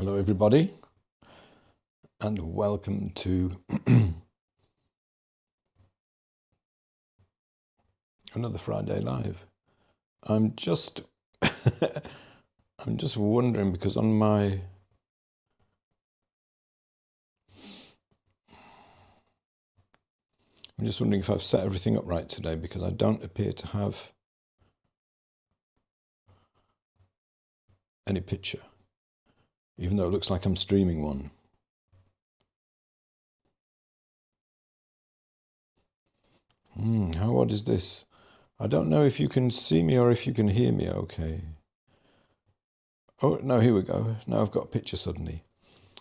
Hello everybody and welcome to another Friday Live. I'm just wondering because on my I'm just wondering if I've set everything up right today, because I don't appear to have any picture, even though it looks like I'm streaming one. How odd is this? I don't know if you can see me or if you can hear me okay. Oh, no, here we go. Now I've got a picture suddenly.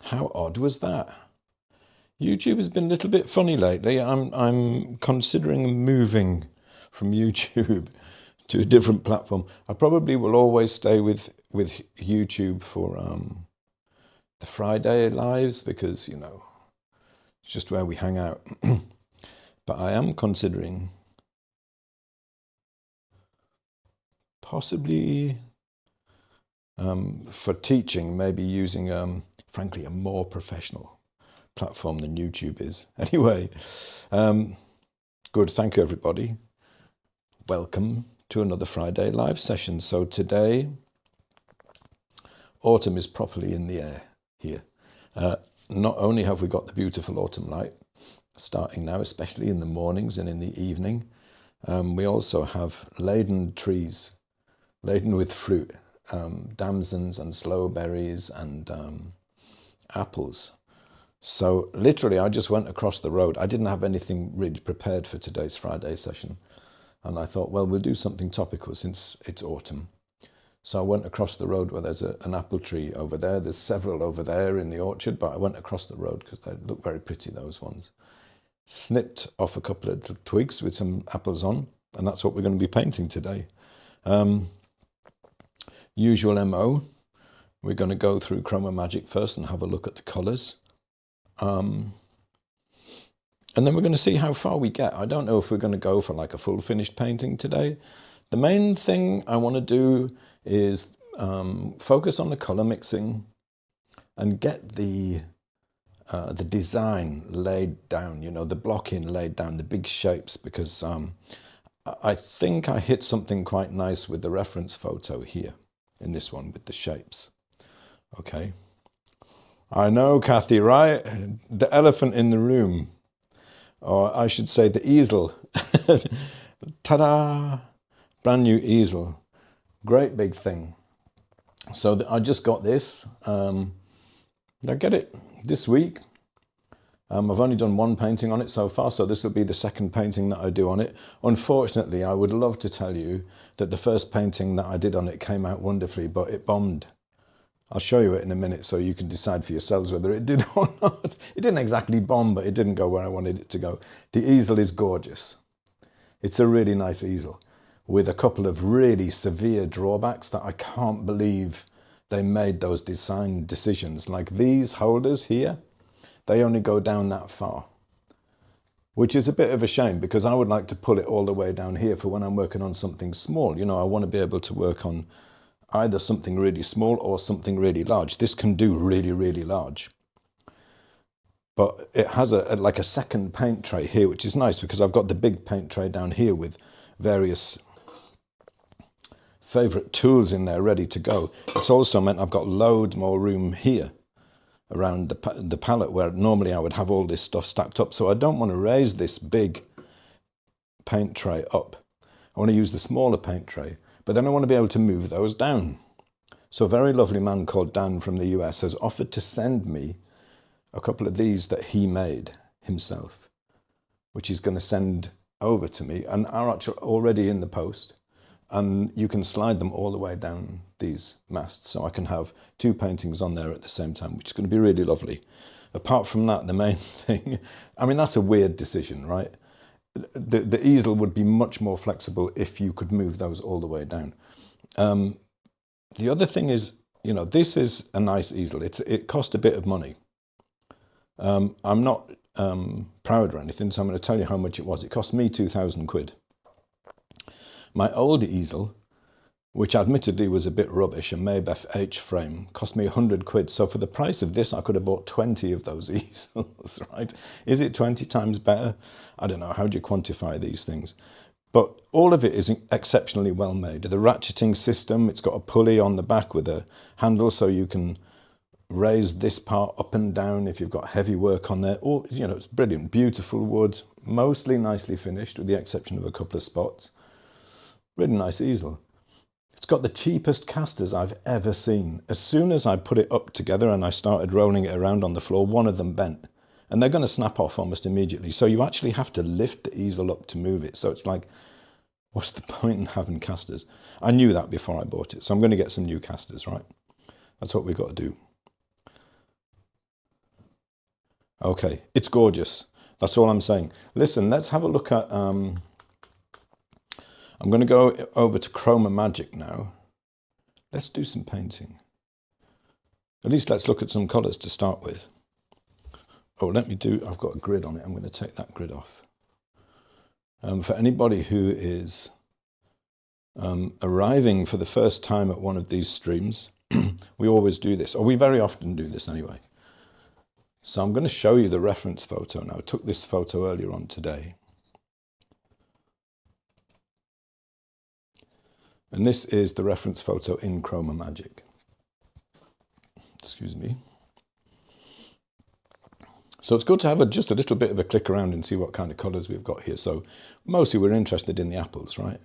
How odd was that? YouTube has been a little bit funny lately. I'm considering moving from YouTube to a different platform. I probably will always stay with YouTube for the Friday lives, because, you know, it's just where we hang out. But I am considering possibly for teaching, maybe using frankly a more professional platform than YouTube is. Anyway, good. Thank you, everybody. Welcome to another Friday live session. So today, autumn is properly in the air here. Not only have we got the beautiful autumn light starting now, especially in the mornings and in the evening, we also have laden trees, laden with fruit, damsons and sloe berries and apples. So literally, I just went across the road. I didn't have anything really prepared for today's Friday session. And I thought, well, we'll do something topical since it's autumn. So I went across the road where there's an apple tree over there. There's several over there in the orchard, but I went across the road because they look very pretty, those ones. Snipped off a couple of little twigs with some apples on, and that's what we're going to be painting today. Usual MO, we're going to go through ChromaMagic first and have a look at the colours. And then we're going to see how far we get. I don't know if we're going to go for like a full finished painting today. The main thing I want to do is focus on the colour mixing and get the design laid down, you know, the blocking laid down, the big shapes, because I think I hit something quite nice with the reference photo here in this one with the shapes. Okay. I know, Kathy, right? The elephant in the room, or I should say the easel. Ta-da! Brand new easel. Great big thing. So I just got this. I get it this week. I've only done one painting on it so far, so this will be the second painting that I do on it. Unfortunately, I would love to tell you that the first painting that I did on it came out wonderfully, but it bombed. I'll show you it in a minute so you can decide for yourselves whether it did or not. It didn't exactly bomb, but it didn't go where I wanted it to go. The easel is gorgeous. It's a really nice easel with a couple of really severe drawbacks that I can't believe they made those design decisions. Like these holders here, they only go down that far, which is a bit of a shame, because I would like to pull it all the way down here for when I'm working on something small. You know, I want to be able to work on either something really small or something really large. This can do really, really large. But it has like a second paint tray here, which is nice because I've got the big paint tray down here with various favourite tools in there ready to go. It's also meant I've got loads more room here around the palette where normally I would have all this stuff stacked up. So I don't want to raise this big paint tray up. I want to use the smaller paint tray. But then I want to be able to move those down. So a very lovely man called Dan from the US has offered to send me a couple of these that he made himself, which he's going to send over to me, and are actually already in the post. And you can slide them all the way down these masts, so I can have two paintings on there at the same time, which is going to be really lovely. Apart from that, the main thing, I mean, that's a weird decision, right? The easel would be much more flexible if you could move those all the way down. The other thing is, you know, this is a nice easel. It cost a bit of money. I'm not proud or anything, so I'm going to tell you how much it was. It cost me 2,000 quid. My old easel which admittedly was a bit rubbish, a Maybeth H frame, cost me 100 quid. So for the price of this, I could have bought 20 of those easels, right? Is it 20 times better? I don't know. How do you quantify these things? But all of it is exceptionally well made. The ratcheting system, it's got a pulley on the back with a handle so you can raise this part up and down if you've got heavy work on there. Or, you know, it's brilliant. Beautiful wood, mostly nicely finished with the exception of a couple of spots. Really nice easel. It's got the cheapest casters I've ever seen. As soon as I put it up together and I started rolling it around on the floor, one of them bent. And they're going to snap off almost immediately. So you actually have to lift the easel up to move it. So it's like, what's the point in having casters? I knew that before I bought it. So I'm going to get some new casters, right? That's what we've got to do. Okay, it's gorgeous. That's all I'm saying. Listen, let's have a look at... I'm going to go over to ChromaMagic now. Let's do some painting. At least let's look at some colours to start with. Oh, I've got a grid on it. I'm going to take that grid off. For anybody who is arriving for the first time at one of these streams, we always do this, or we very often do this anyway. So I'm going to show you the reference photo now. I took this photo earlier on today. And this is the reference photo in ChromaMagic. Excuse me. So it's good to have just a little bit of a click around and see what kind of colours we've got here. So mostly we're interested in the apples, right?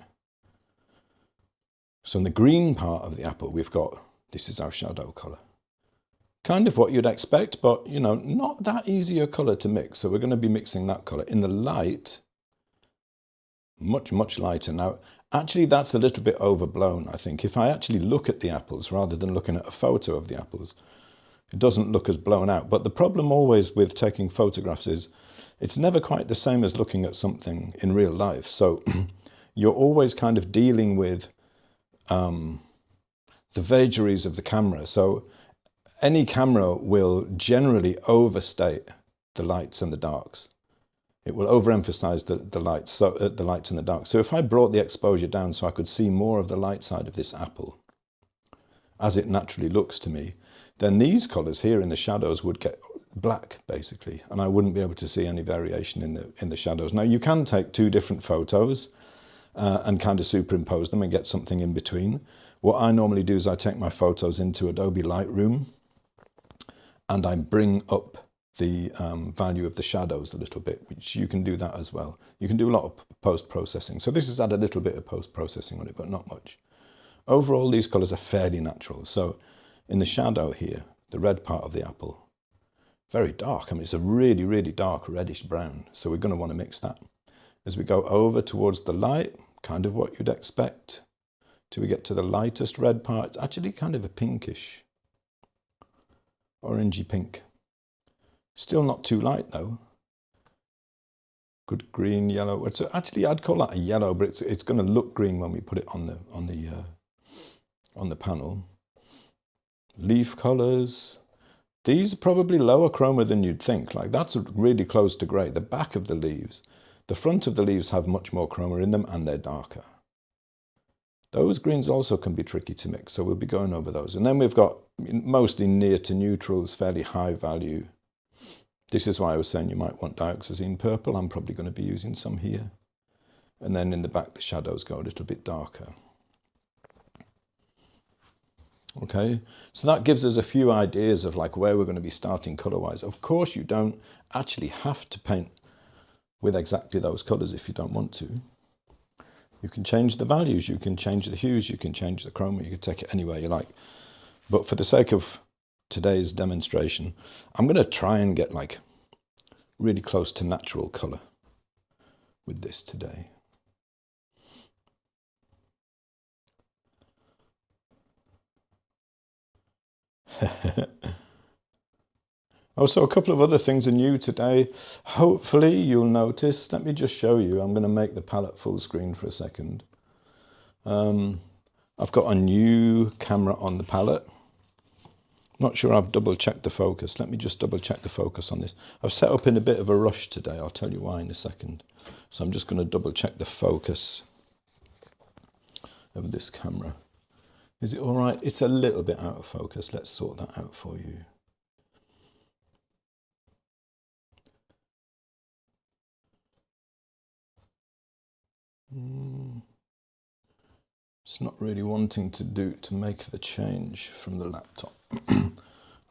So in the green part of the apple, we've got, this is our shadow colour. Kind of what you'd expect, but, you know, not that easy a colour to mix. So we're going to be mixing that colour. In the light, much, much lighter. Now, actually, that's a little bit overblown, I think. If I actually look at the apples rather than looking at a photo of the apples, it doesn't look as blown out. But the problem always with taking photographs is it's never quite the same as looking at something in real life. So you're always kind of dealing with the vagaries of the camera. So any camera will generally overstate the lights and the darks. It will overemphasize the lights and the darks. So if I brought the exposure down so I could see more of the light side of this apple, as it naturally looks to me, then these colours here in the shadows would get black, basically, and I wouldn't be able to see any variation in the shadows. Now, you can take two different photos and kind of superimpose them and get something in between. What I normally do is I take my photos into Adobe Lightroom and I bring up the value of the shadows a little bit, which you can do that as well. You can do a lot of post-processing. So this has had a little bit of post-processing on it, but not much. Overall, these colours are fairly natural. So in the shadow here, the red part of the apple, very dark. I mean, it's a really, really dark reddish brown. So we're going to want to mix that. As we go over towards the light, kind of what you'd expect, till we get to the lightest red part. It's actually kind of a pinkish, orangey pink. Still not too light though. Good green, yellow. It's actually, I'd call that a yellow, but it's going to look green when we put it on the panel. Leaf colours. These are probably lower chroma than you'd think. Like that's really close to grey. The back of the leaves. The front of the leaves have much more chroma in them and they're darker. Those greens also can be tricky to mix, so we'll be going over those. And then we've got mostly near to neutrals, fairly high value. This is why I was saying you might want dioxazine purple. I'm probably going to be using some here. And then in the back, the shadows go a little bit darker. Okay, so that gives us a few ideas of like where we're going to be starting colour-wise. Of course, you don't actually have to paint with exactly those colours if you don't want to. You can change the values, you can change the hues, you can change the chroma, you can take it anywhere you like. But for the sake of today's demonstration, I'm going to try and get like really close to natural colour with this today. Also, a couple of other things are new today. Hopefully you'll notice. Let me just show you. I'm going to make the palette full screen for a second. I've got a new camera on the palette. Not sure I've double checked the focus. Let me just double check the focus on this. I've set up in a bit of a rush today. I'll tell you why in a second. So I'm just going to double check the focus of this camera. Is it all right? It's a little bit out of focus. Let's sort that out for you. It's not really wanting to make the change from the laptop. I'll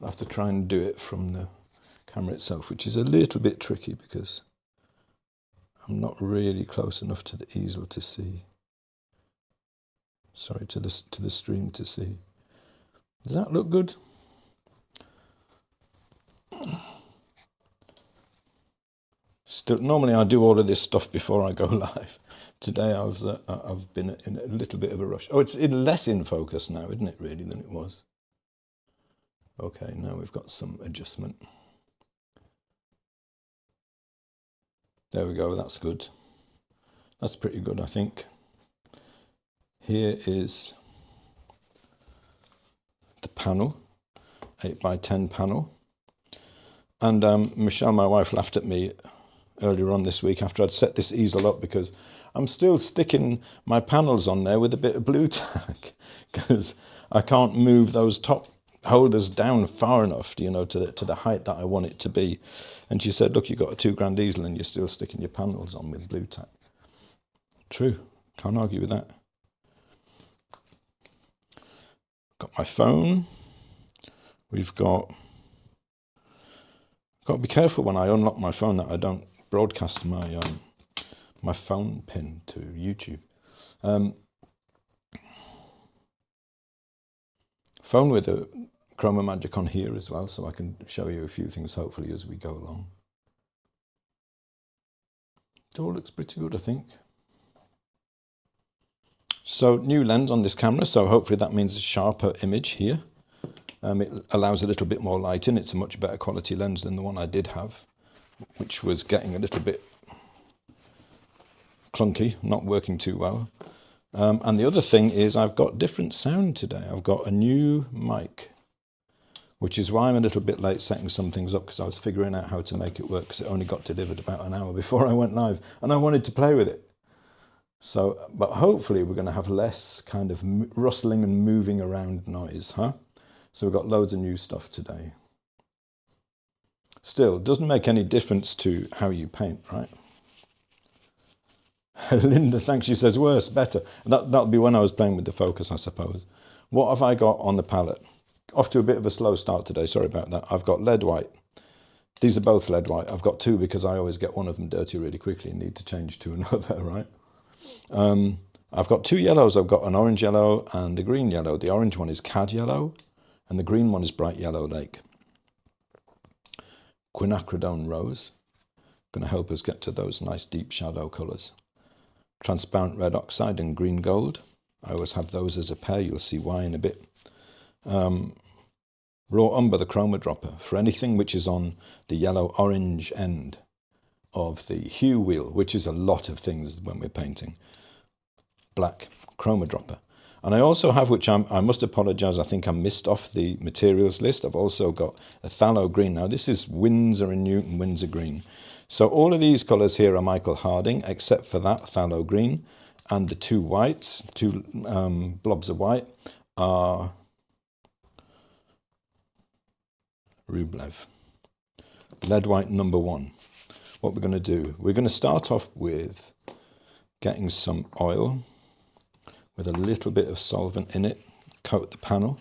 have to try and do it from the camera itself, which is a little bit tricky because I'm not really close enough to the easel to see. Sorry, to the stream to see. Does that look good? Still, normally I do all of this stuff before I go live. Today I've been in a little bit of a rush. Oh, it's less in focus now, isn't it, really, than it was? Okay, now we've got some adjustment. There we go, that's good. That's pretty good, I think. Here is the panel, 8x10 panel. And Michelle, my wife, laughed at me earlier on this week after I'd set this easel up because I'm still sticking my panels on there with a bit of blue tack because I can't move those top holders down far enough, you know, to the height that I want it to be. And she said, look, you've got a £2 easel and you're still sticking your panels on with blue tack. True, can't argue with that. Got my phone. We've got to be careful when I unlock my phone that I don't broadcast my my phone pin to YouTube. Phone with a ChromaMagic on here as well, so I can show you a few things hopefully as we go along. It all looks pretty good, I think. So new lens on this camera, so hopefully that means a sharper image here. It allows a little bit more light in. It's a much better quality lens than the one I did have, which was getting a little bit clunky, not working too well. And the other thing is I've got different sound today. I've got a new mic, which is why I'm a little bit late setting some things up, because I was figuring out how to make it work, because it only got delivered about an hour before I went live, and I wanted to play with it. So, but hopefully we're going to have less kind of rustling and moving around noise, huh? So we've got loads of new stuff today. Still, doesn't make any difference to how you paint, right? Linda, thanks, she says, worse, better. That'll be when I was playing with the focus, I suppose. What have I got on the palette? Off to a bit of a slow start today, sorry about that. I've got lead white. These are both lead white. I've got two because I always get one of them dirty really quickly and need to change to another, right? I've got two yellows. I've got an orange yellow and a green yellow. The orange one is cad yellow and the green one is bright yellow lake. Quinacridone rose, going to help us get to those nice deep shadow colours. Transparent red oxide and green gold. I always have those as a pair. You'll see why in a bit. Raw umber, the chroma dropper, for anything which is on the yellow-orange end of the hue wheel, which is a lot of things when we're painting. Black chroma dropper. And I also have, which I must apologise, I think I missed off the materials list. I've also got a phthalo green. Now this is Winsor & Newton Winsor green. So all of these colours here are Michael Harding, except for that phthalo green. And the two whites, two blobs of white, are Rublev. Lead white number 1. What we're going to do, we're going to start off with getting some oil with a little bit of solvent in it, coat the panel.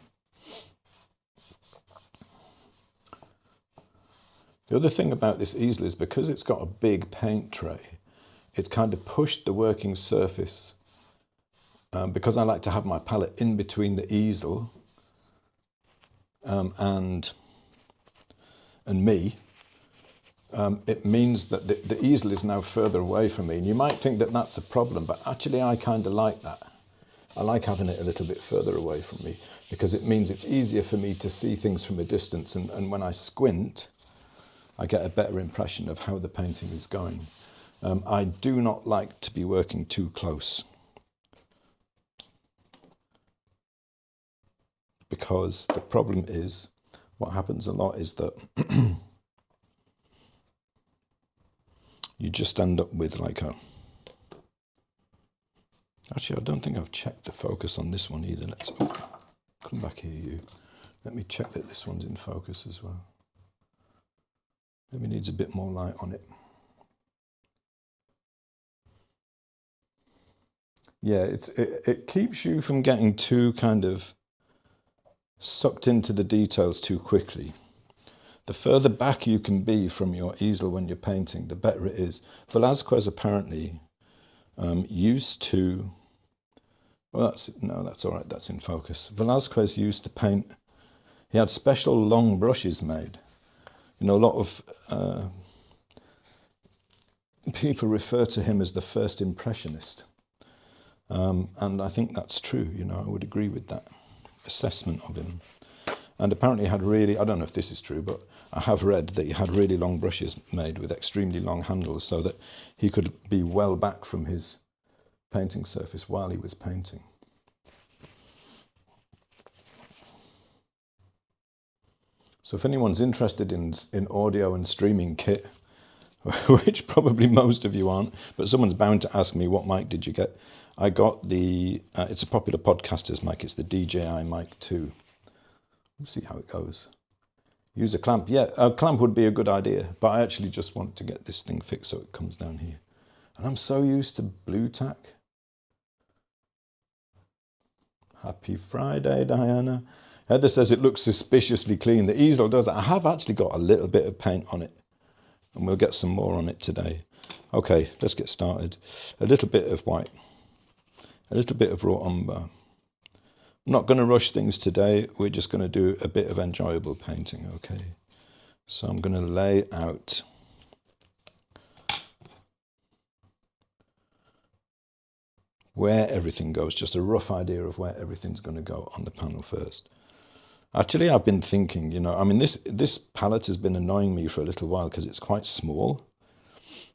The other thing about this easel is because it's got a big paint tray, it's kind of pushed the working surface. Because I like to have my palette in between the easel and me, it means that the easel is now further away from me. And you might think that that's a problem, but actually I kind of like that. I like having it a little bit further away from me because it means it's easier for me to see things from a distance. And when I squint, I get a better impression of how the painting is going. I do not like to be working too close, because the problem is, what happens a lot is that you just end up with like Actually, I don't think I've checked the focus on this one either. Let's come back here, you. Let me check that this one's in focus as well. Maybe needs a bit more light on it. Yeah, it keeps you from getting too kind of sucked into the details too quickly. The further back you can be from your easel when you're painting, the better it is. Velázquez apparently used to, well, that's all right, that's in focus. Velázquez used to paint, he had special long brushes made. You know, a lot of people refer to him as the first impressionist. And I think that's true, you know, I would agree with that assessment of him. And apparently he had really, I don't know if this is true, but I have read that he had really long brushes made with extremely long handles so that he could be well back from his painting surface while he was painting. So if anyone's interested in audio and streaming kit, which probably most of you aren't, but someone's bound to ask me, what mic did you get? I got the, it's a popular podcaster's mic, it's the DJI Mic 2. We'll see how it goes. Use a clamp. Yeah, a clamp would be a good idea, but I actually just want to get this thing fixed so it comes down here. And I'm so used to blue tack. Happy Friday, Diana. Heather says it looks suspiciously clean. The easel does. I have actually got a little bit of paint on it, and we'll get some more on it today. Okay, let's get started. A little bit of white, a little bit of raw umber. I'm not going to rush things today. We're just going to do a bit of enjoyable painting, okay? So I'm going to lay out where everything goes, just a rough idea of where everything's going to go on the panel first. Actually, I've been thinking, you know, I mean, this palette has been annoying me for a little while because it's quite small.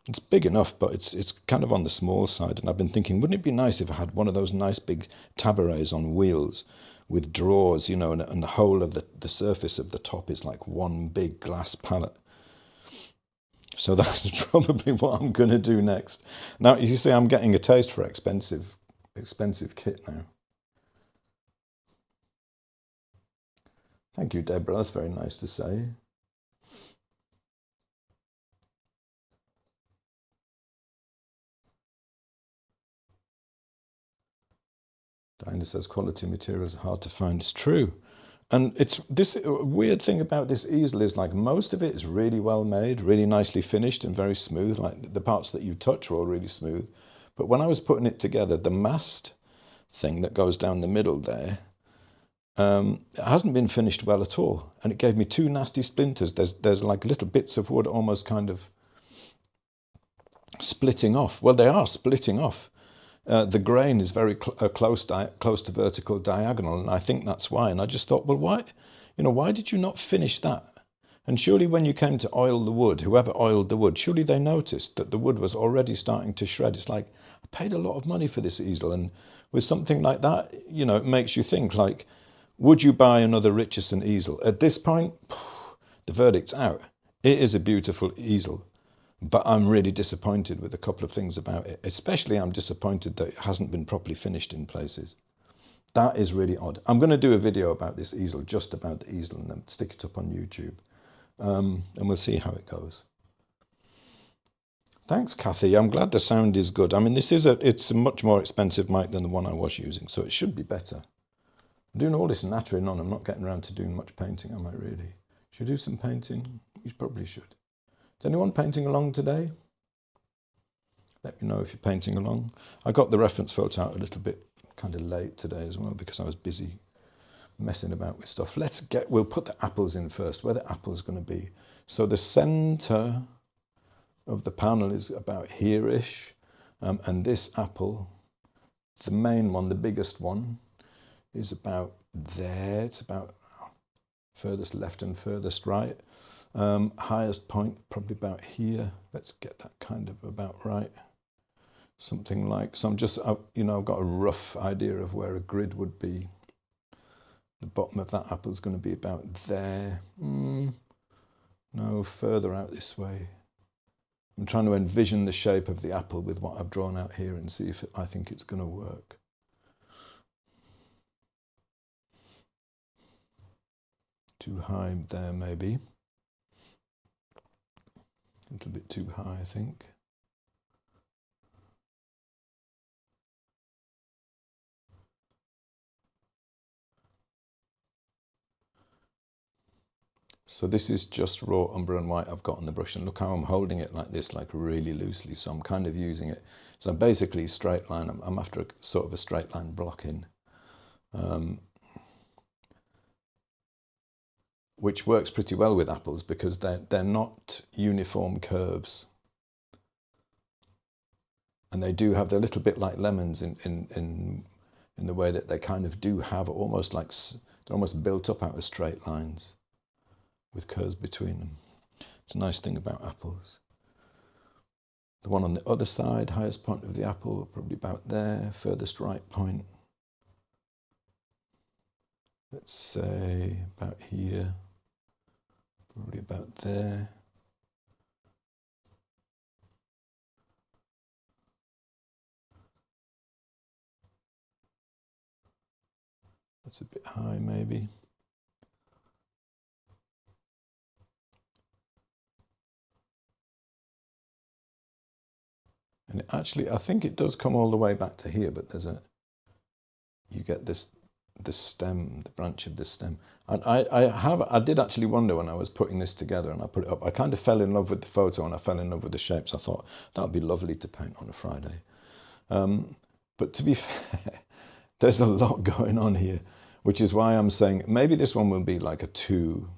It's big enough, but it's kind of on the small side. And I've been thinking, wouldn't it be nice if I had one of those nice big tabourets on wheels with drawers, you know, and the whole of the surface of the top is like one big glass palette. So that's probably what I'm going to do next. Now, you see, I'm getting a taste for expensive kit now. Thank you, Deborah. That's very nice to say. Diana says quality materials are hard to find. It's true. And it's this weird thing about this easel is like most of it is really well made, really nicely finished and very smooth. Like the parts that you touch are all really smooth. But when I was putting it together, the mast thing that goes down the middle there, it hasn't been finished well at all. And it gave me two nasty splinters. There's like little bits of wood almost kind of splitting off. Well, they are splitting off. The grain is very close to vertical diagonal, and I think that's why. And I just thought, well, why did you not finish that? And surely when you came to oil the wood, whoever oiled the wood, surely they noticed that the wood was already starting to shred. It's like, I paid a lot of money for this easel, and with something like that, you know, it makes you think, like, would you buy another Richeson easel? At this point, the verdict's out. It is a beautiful easel. But I'm really disappointed with a couple of things about it. Especially I'm disappointed that it hasn't been properly finished in places. That is really odd. I'm going to do a video about this easel, just about the easel, and then stick it up on YouTube. And we'll see how it goes. Thanks, Kathy. I'm glad the sound is good. I mean, it's a much more expensive mic than the one I was using, so it should be better. I'm doing all this nattering on. I'm not getting around to doing much painting, am I really? Should I do some painting? You probably should. Is anyone painting along today? Let me know if you're painting along. I got the reference photo out a little bit kind of late today as well because I was busy messing about with stuff. We'll put the apples in first, where the apple's going to be. So the centre of the panel is about here-ish, and this apple, the main one, the biggest one, is about there. It's about furthest left and furthest right. Highest point probably about here. Let's get that kind of about right. Something like, so I'm just, you know, I've got a rough idea of where a grid would be. The bottom of that apple is going to be about there. No, further out this way. I'm trying to envision the shape of the apple with what I've drawn out here and see if I think it's going to work. Too high there maybe. A little bit too high, I think. So this is just raw umber and white I've got on the brush, and look how I'm holding it like this, like really loosely. So I'm kind of using it. So basically straight line, I'm after a sort of a straight line blocking, which works pretty well with apples because they're not uniform curves. And they do have, they're a little bit like lemons in the way that they kind of do have almost like, they're almost built up out of straight lines with curves between them. It's a nice thing about apples. The one on the other side, highest point of the apple, probably about there, furthest right point. Let's say about here, probably about there. That's a bit high maybe. And actually, I think it does come all the way back to here, but there's you get this, the stem, the branch of the stem. And I did actually wonder when I was putting this together and I put it up, I kind of fell in love with the photo and I fell in love with the shapes. I thought that would be lovely to paint on a Friday. But to be fair, there's a lot going on here, which is why I'm saying maybe this one will be like a two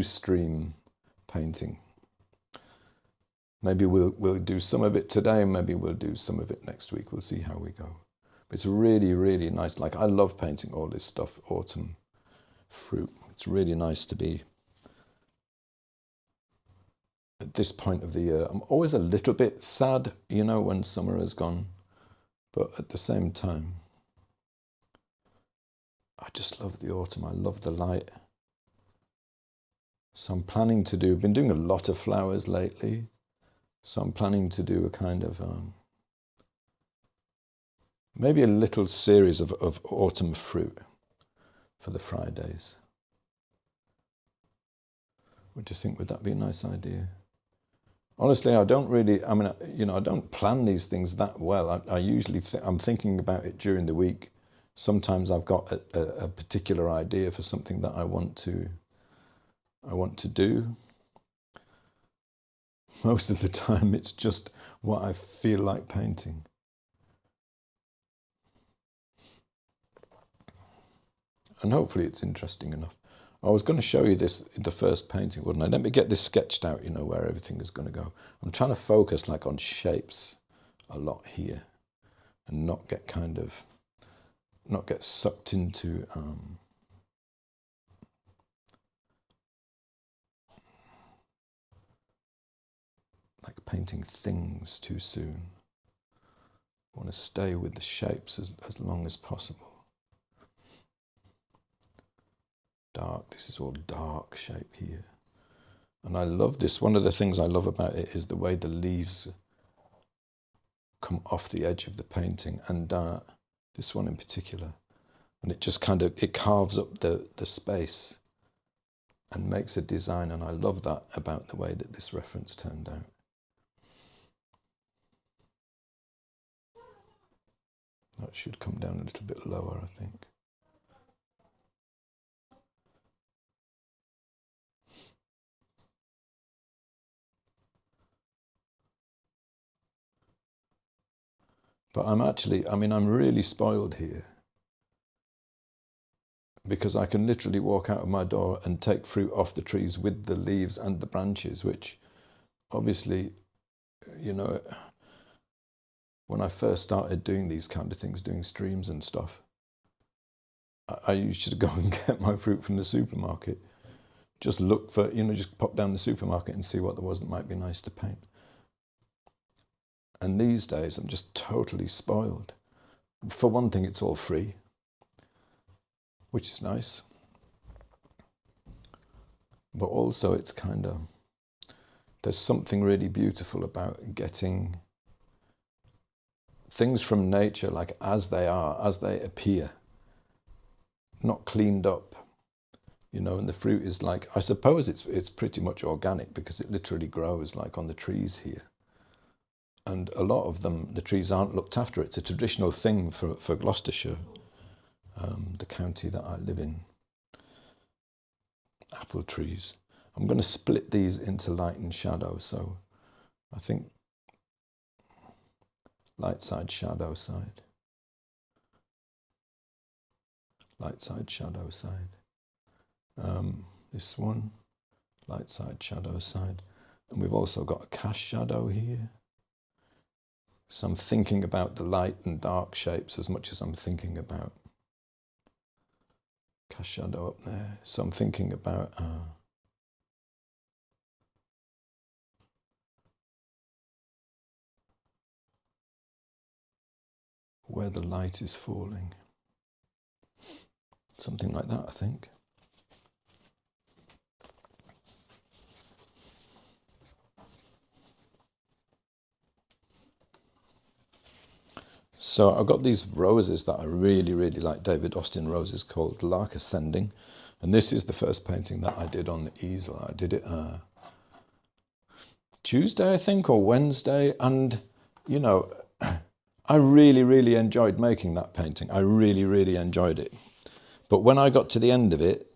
stream painting. Maybe we'll do some of it today, and maybe we'll do some of it next week. We'll see how we go. But it's really, really nice. Like, I love painting all this stuff, autumn fruit. It's really nice to be at this point of the year. I'm always a little bit sad, you know, when summer has gone. But at the same time, I just love the autumn. I love the light. So I'm planning to do, I've been doing a lot of flowers lately. So I'm planning to do a kind of, maybe a little series of autumn fruit for the Fridays. What do you think? Would that be a nice idea? Honestly, I don't really, I mean, you know, I don't plan these things that well. I usually, I'm thinking about it during the week. Sometimes I've got a particular idea for something that I want to do. Most of the time, it's just what I feel like painting. And hopefully it's interesting enough. I was going to show you this, the first painting, wasn't I? Let me get this sketched out, you know, where everything is going to go. I'm trying to focus like on shapes a lot here and not get sucked into like painting things too soon. I want to stay with the shapes as long as possible. Dark, this is all dark shape here. And I love this. One of the things I love about it is the way the leaves come off the edge of the painting, and this one in particular. And it just kind of, it carves up the space and makes a design, and I love that about the way that this reference turned out. That should come down a little bit lower, I think. But I'm really spoiled here, because I can literally walk out of my door and take fruit off the trees with the leaves and the branches, which obviously, you know, when I first started doing these kind of things, doing streams and stuff, I used to go and get my fruit from the supermarket. Just look for, you know, just pop down the supermarket and see what there was that might be nice to paint. And these days, I'm just totally spoiled. For one thing, it's all free, which is nice. But also, it's kind of, there's something really beautiful about getting things from nature, like as they are, as they appear, not cleaned up, you know. And the fruit is like, I suppose it's pretty much organic because it literally grows like on the trees here. And a lot of them, the trees aren't looked after. It's a traditional thing for Gloucestershire, the county that I live in. Apple trees. I'm going to split these into light and shadow. So I think light side, shadow side. Light side, shadow side. This one, light side, shadow side. And we've also got a cast shadow here. So I'm thinking about the light and dark shapes as much as I'm thinking about cast shadow up there. So I'm thinking about where the light is falling. Something like that, I think. So I've got these roses that I really, really like, David Austin roses, called Lark Ascending. And this is the first painting that I did on the easel. I did it Tuesday, I think, or Wednesday. And, you know, I really, really enjoyed making that painting. I really, really enjoyed it. But when I got to the end of it,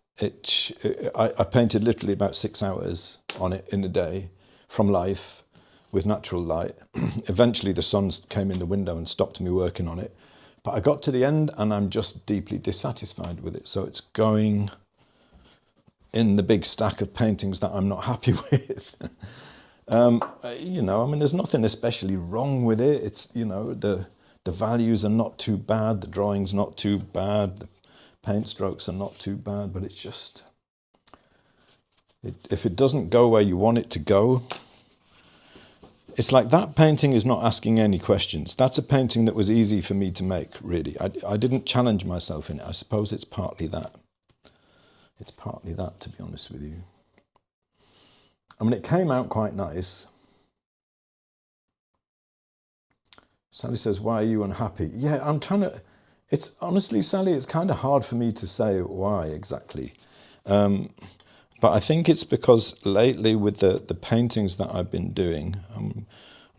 I painted literally about 6 hours on it in a day from life, with natural light. Eventually the sun came in the window and stopped me working on it. But I got to the end and I'm just deeply dissatisfied with it. So it's going in the big stack of paintings that I'm not happy with. You know, I mean, there's nothing especially wrong with it. It's, you know, the values are not too bad, the drawing's not too bad, the paint strokes are not too bad, but it's just, if it doesn't go where you want it to go, it's like that painting is not asking any questions. That's a painting that was easy for me to make, really. I didn't challenge myself in it. I suppose it's partly that. It's partly that, to be honest with you. I mean, it came out quite nice. Sally says, why are you unhappy? Yeah, I'm trying to... It's honestly, Sally, it's kind of hard for me to say why exactly. But I think it's because lately with the paintings that I've been doing, I'm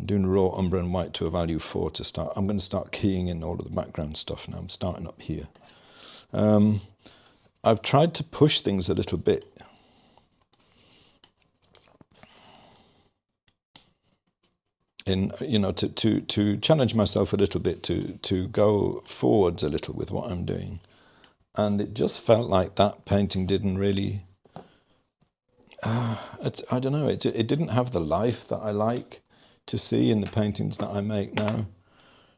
doing raw umber and white to a value 4 to start. I'm going to start keying in all of the background stuff now. I'm starting up here. I've tried to push things a little bit. In, you know, to challenge myself a little bit, to go forwards a little with what I'm doing. And it just felt like that painting didn't really... I don't know, it didn't have the life that I like to see in the paintings that I make now.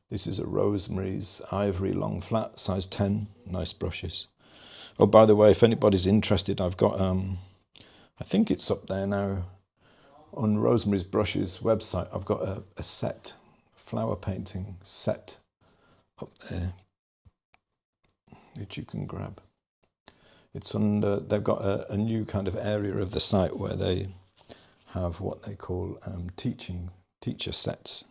This is a Rosemary's Ivory long flat, size 10, nice brushes. Oh, by the way, if anybody's interested, I've got, I think it's up there now, on Rosemary's Brushes website, I've got a set, flower painting set up there, that you can grab. It's under, they've got a new kind of area of the site where they have what they call teacher sets.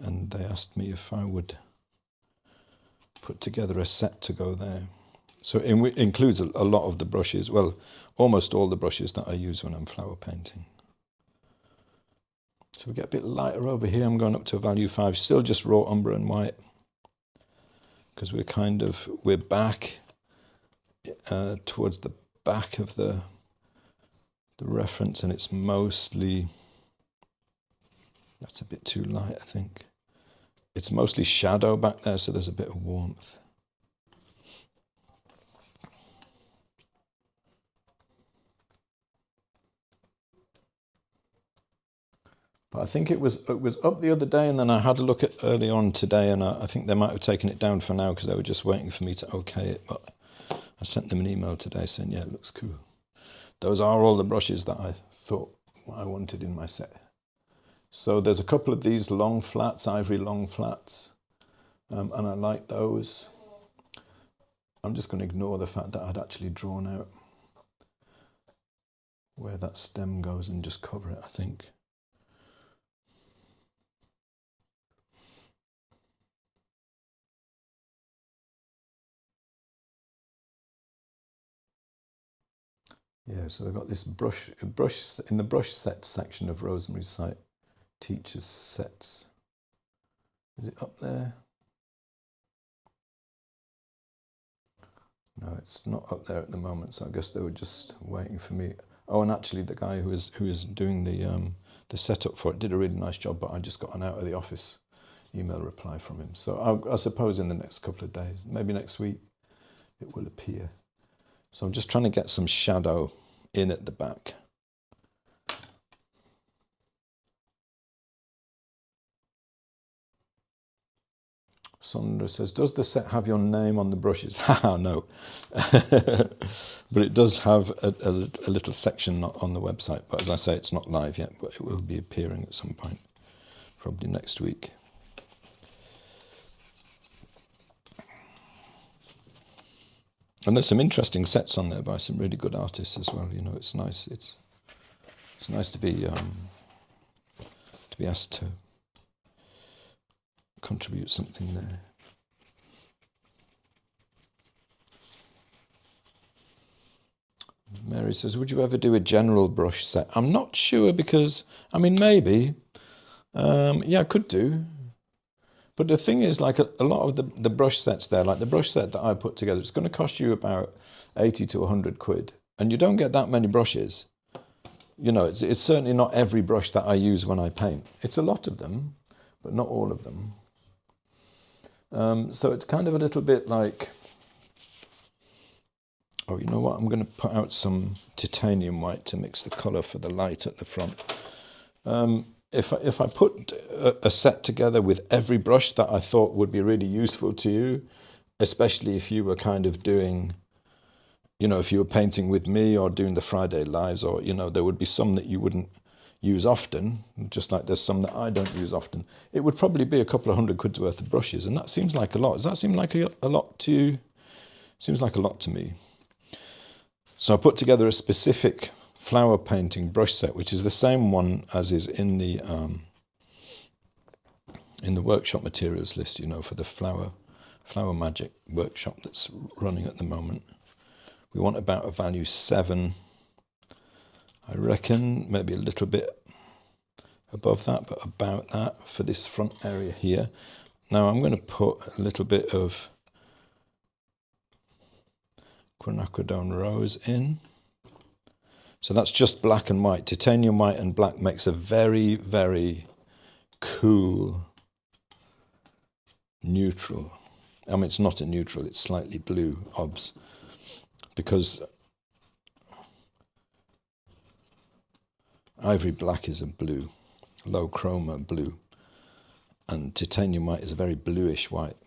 And they asked me if I would put together a set to go there. So it includes a lot of the brushes, well, almost all the brushes that I use when I'm flower painting. So we get a bit lighter over here. I'm going up to a value 5, still just raw umber and white, because we're back towards the back of the reference, and it's mostly, that's a bit too light, I think. It's mostly shadow back there, so there's a bit of warmth. But I think it was up the other day, and then I had a look at early on today, and I think they might have taken it down for now because they were just waiting for me to okay it. But I sent them an email today saying, yeah, it looks cool. Those are all the brushes that I thought I wanted in my set. So there's a couple of these long flats, ivory long flats, and I like those. I'm just going to ignore the fact that I'd actually drawn out where that stem goes and just cover it, I think. Yeah, so they've got this brush in the brush set section of Rosemary's site, teachers sets. Is it up there? No, it's not up there at the moment, so I guess they were just waiting for me. Oh, and actually the guy who is doing the setup for it did a really nice job, but I just got an out of the office email reply from him. So I suppose in the next couple of days, maybe next week, it will appear. So I'm just trying to get some shadow in at the back. Sandra says, does the set have your name on the brushes? Haha, no. But it does have a little section on the website. But as I say, it's not live yet, but it will be appearing at some point, probably next week. And there's some interesting sets on there by some really good artists as well. You know, it's nice. It's nice to be asked to contribute something there. Mary says, would you ever do a general brush set? I'm not sure because, I mean, maybe. Yeah, I could do. But the thing is, like a lot of the brush sets there, like the brush set that I put together, it's going to cost you about 80 to 100 quid. And you don't get that many brushes. You know, it's certainly not every brush that I use when I paint. It's a lot of them, but not all of them. So it's kind of a little bit like, oh, you know what? I'm going to put out some titanium white to mix the colour for the light at the front. If I put a set together with every brush that I thought would be really useful to you, especially if you were kind of doing, you know, if you were painting with me or doing the Friday lives, or, you know, there would be some that you wouldn't use often, just like there's some that I don't use often. It would probably be a couple of 100 quid's worth of brushes, and that seems like a lot. Does that seem like a lot to you? Seems like a lot to me. So I put together a specific flower painting brush set, which is the same one as is in the workshop materials list, you know, for the ChromaMagic workshop that's running at the moment. We want about a value 7, I reckon, maybe a little bit above that, but about that for this front area here. Now I'm going to put a little bit of quinacridone rose in. So that's just black and white. Titanium white and black makes a very, very cool neutral. I mean, it's not a neutral, it's slightly blue, obs. Because ivory black is a blue, low chroma blue. And titanium white is a very bluish white.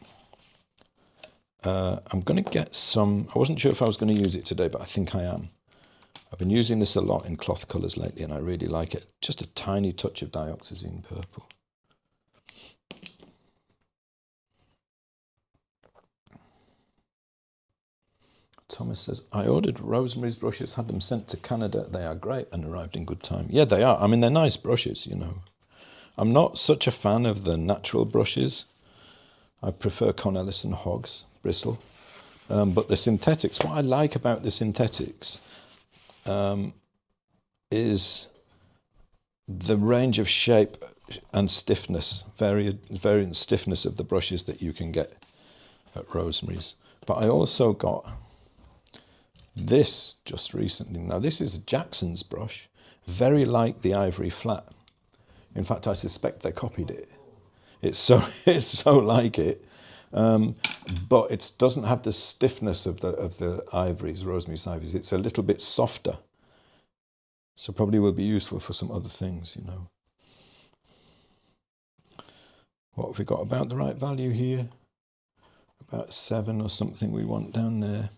I'm going to get some, I wasn't sure if I was going to use it today, but I think I am. I've been using this a lot in cloth colours lately, and I really like it. Just a tiny touch of dioxazine purple. Thomas says, I ordered Rosemary's brushes, had them sent to Canada. They are great and arrived in good time. Yeah, they are. I mean, they're nice brushes, you know. I'm not such a fan of the natural brushes. I prefer Cornelius and Hogg's bristle. But the synthetics, what I like about the synthetics is the range of shape and stiffness, varying stiffness of the brushes that you can get at Rosemary's. But I also got this just recently. Now this is a Jackson's brush, very like the ivory flat. In fact, I suspect they copied it. It's so like it. But it doesn't have the stiffness of the ivories, Rosemary's ivories. It's a little bit softer. So probably will be useful for some other things, you know. What have we got about the right value here? About 7 or something we want down there.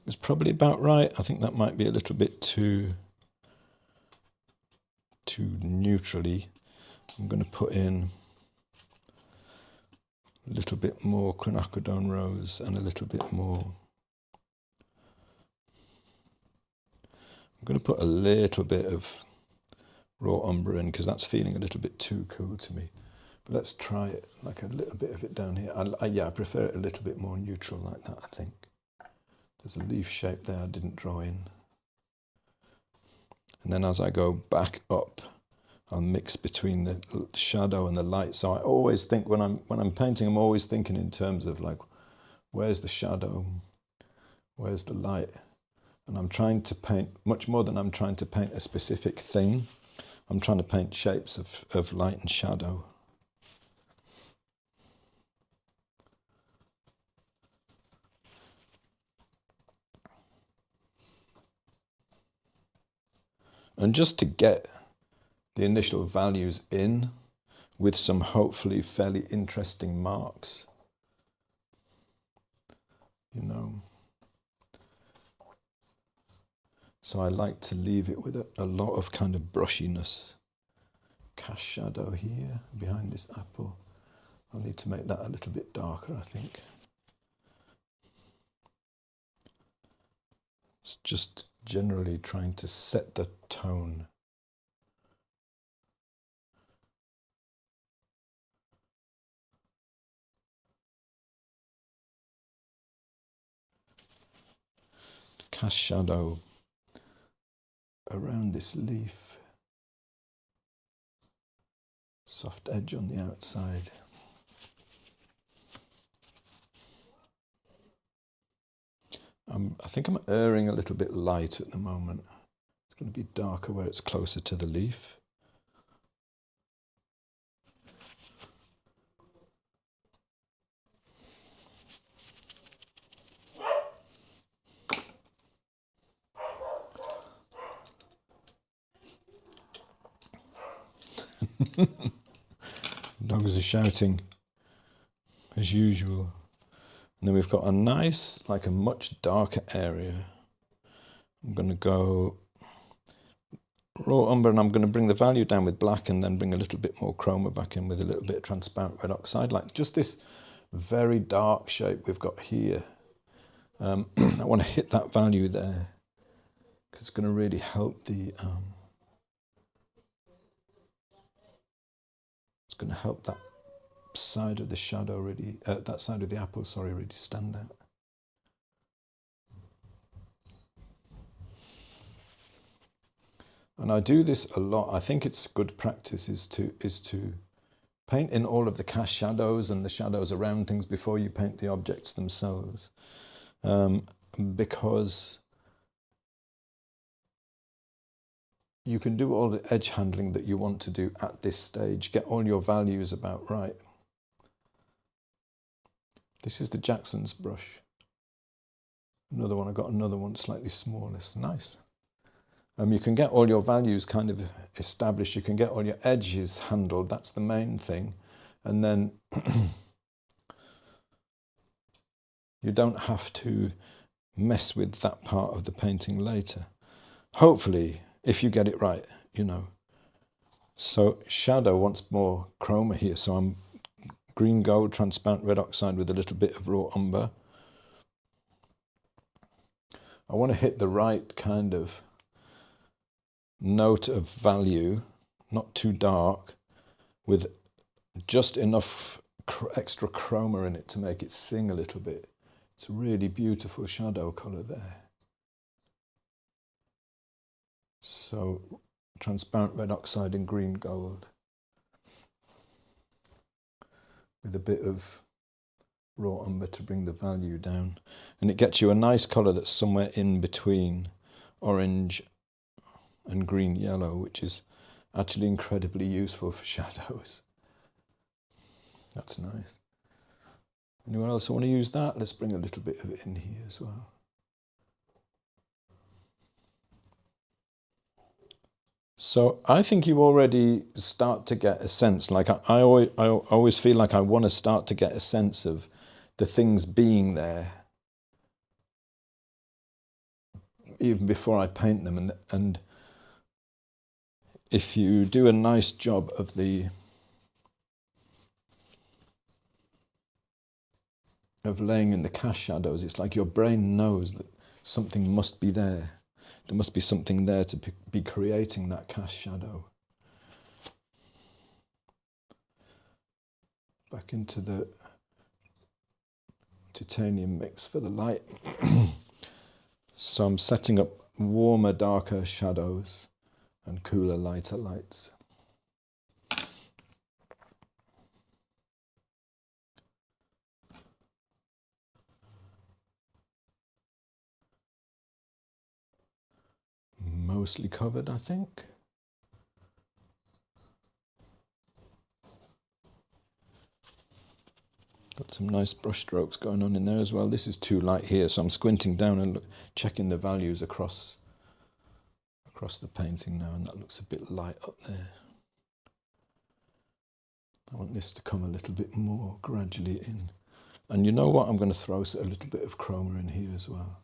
It's probably about right. I think that might be a little bit too neutrally. I'm going to put in a little bit more quinacridone rose and a little bit more I'm going to put a little bit of raw umber in because that's feeling a little bit too cool to me. But let's try it, like a little bit of it down here. Yeah, I prefer it a little bit more neutral like that, I think. There's a leaf shape there I didn't draw in. And then as I go back up, I'll mix between the shadow and the light. So I always think when I'm painting, I'm always thinking in terms of like, where's the shadow? Where's the light? And I'm trying to paint, much more than I'm trying to paint a specific thing, I'm trying to paint shapes of light and shadow. And just to get the initial values in with some hopefully fairly interesting marks, you know. So I like to leave it with a lot of kind of brushiness. Cast shadow here behind this apple. I'll need to make that a little bit darker, I think. It's just generally trying to set the tone. Cast shadow around this leaf. Soft edge on the outside. I think I'm erring a little bit light at the moment. It's going to be darker where it's closer to the leaf. Dogs are shouting as usual. And then we've got a nice, like a much darker area. I'm going to go raw umber and I'm going to bring the value down with black and then bring a little bit more chroma back in with a little bit of transparent red oxide, like just this very dark shape we've got here. I want to hit that value there because it's going to really help the it's going to help that side of the shadow really, that side of the apple, sorry, really stand out. And I do this a lot. I think it's good practice is to paint in all of the cast shadows and the shadows around things before you paint the objects themselves, because you can do all the edge handling that you want to do at this stage, get all your values about right. This is the Jackson's brush. Another one, I got another one slightly smaller, it's nice. You can get all your values kind of established, you can get all your edges handled, that's the main thing. And then you don't have to mess with that part of the painting later. Hopefully, if you get it right, you know. So shadow wants more chroma here, so I'm green gold, transparent red oxide with a little bit of raw umber. I want to hit the right kind of note of value, not too dark, with just enough extra chroma in it to make it sing a little bit. It's a really beautiful shadow colour there. So transparent red oxide and green gold with a bit of raw umber to bring the value down, and it gets you a nice colour that's somewhere in between orange and green yellow, which is actually incredibly useful for shadows. That's nice. Anyone else want to use that? Let's bring a little bit of it in here as well. So I think you already start to get a sense, like I always feel like I want to start to get a sense of the things being there even before I paint them. And if you do a nice job of laying in the cast shadows, it's like your brain knows that something must be there. there must be something there to be creating that cast shadow. Back into the titanium mix for the light. So I'm setting up warmer, darker shadows and cooler, lighter lights. Mostly covered, I think. Got some nice brush strokes going on in there as well. This is too light here, so I'm squinting down and checking the values across the painting now, and that looks a bit light up there. I want this to come a little bit more gradually in. And you know what? I'm going to throw a little bit of chroma in here as well.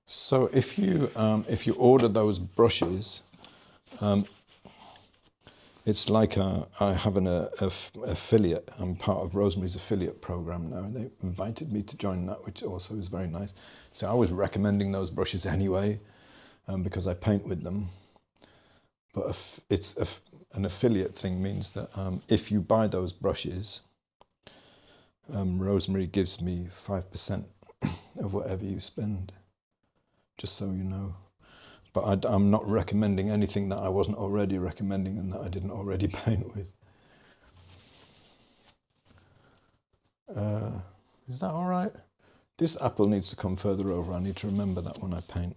So if you order those brushes, it's like I have an affiliate. I'm part of Rosemary's affiliate program now, and they invited me to join that, which also is very nice. So I was recommending those brushes anyway, because I paint with them. But an affiliate thing means that if you buy those brushes, Rosemary gives me 5% of whatever you spend. Just so you know. But I'm not recommending anything that I wasn't already recommending and that I didn't already paint with. Is that all right? This apple needs to come further over. I need to remember that when I paint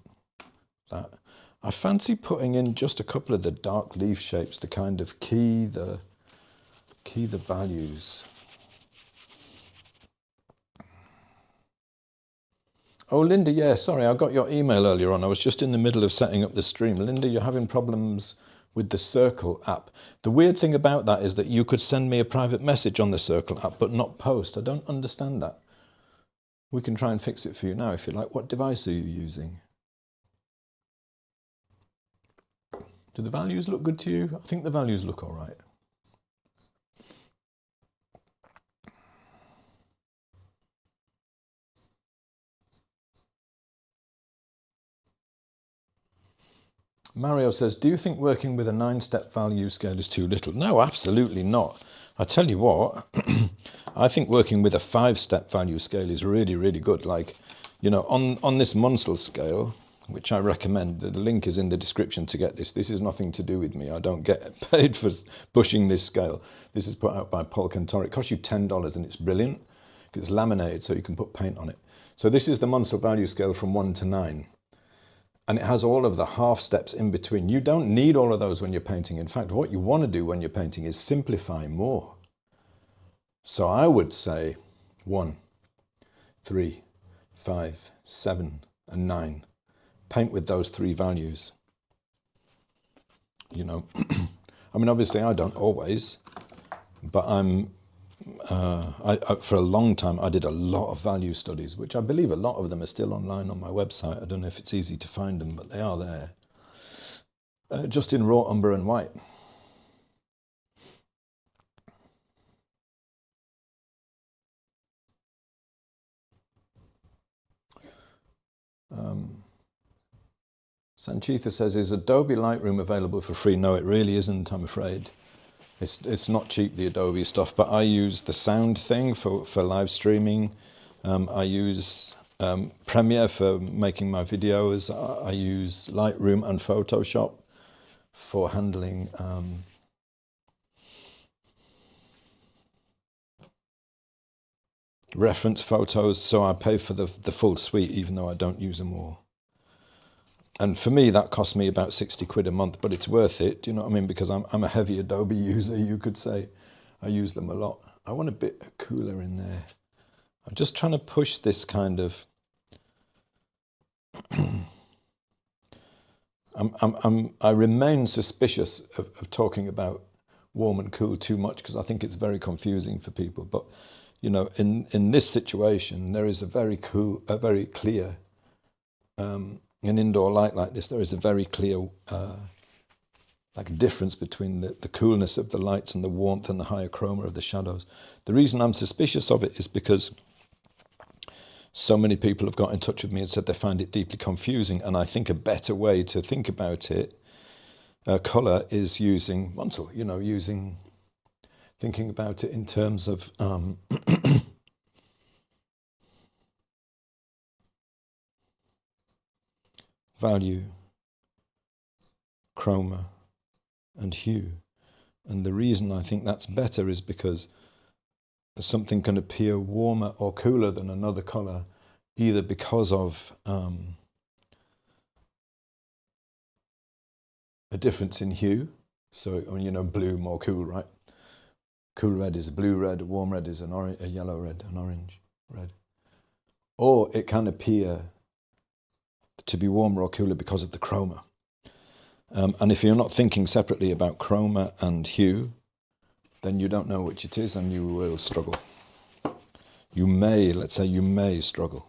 that. I fancy putting in just a couple of the dark leaf shapes to kind of key the values. Oh, Linda, yeah, sorry, I got your email earlier on. I was just in the middle of setting up the stream. Linda, you're having problems with the Circle app. The weird thing about that is that you could send me a private message on the Circle app, but not post. I don't understand that. We can try and fix it for you now if you like. What device are you using? Do the values look good to you? I think the values look all right. Mario says, do you think working with a 9-step value scale is too little? No, absolutely not. I tell you what, I think working with a 5-step value scale is really, really good. Like, you know, on this Munsell scale, which I recommend, the link is in the description to get this. This is nothing to do with me. I don't get paid for pushing this scale. This is put out by Paul Cantor. It costs you $10 and it's brilliant because it's laminated so you can put paint on it. So this is the Munsell value scale from 1 to 9. And it has all of the half steps in between. You don't need all of those when you're painting. In fact, what you want to do when you're painting is simplify more. So I would say 1, 3, 5, 7, and 9. Paint with those 3 values. You know, I mean, obviously I don't always, but for a long time, I did a lot of value studies, which I believe a lot of them are still online on my website. I don't know if it's easy to find them, but they are there. Just in raw umber and white. Sanchitha says, is Adobe Lightroom available for free? No, it really isn't, I'm afraid. It's not cheap, the Adobe stuff, but I use the sound thing for live streaming. I use Premiere for making my videos. I use Lightroom and Photoshop for handling reference photos. So I pay for the full suite, even though I don't use them all. And for me, that cost me about 60 quid a month, but it's worth it. Do you know what I mean? Because I'm a heavy Adobe user, you could say. I use them a lot. I want a bit cooler in there. I'm just trying to push this kind of... I remain suspicious of talking about warm and cool too much because I think it's very confusing for people. But you know, in this situation, there is a very clear, an indoor light like this, there is a very clear, like a difference between the coolness of the lights and the warmth and the higher chroma of the shadows. The reason I'm suspicious of it is because so many people have got in touch with me and said they find it deeply confusing, and I think a better way to think about it, colour, is using Munsell, you know, thinking about it in terms of value, chroma, and hue. And the reason I think that's better is because something can appear warmer or cooler than another colour, either because of a difference in hue. So, you know, blue more cool, right? Cool red is a blue red, a warm red is a yellow red, an orange red. Or it can appear to be warmer or cooler because of the chroma. And if you're not thinking separately about chroma and hue, then you don't know which it is and you will struggle. You may, let's say you may struggle.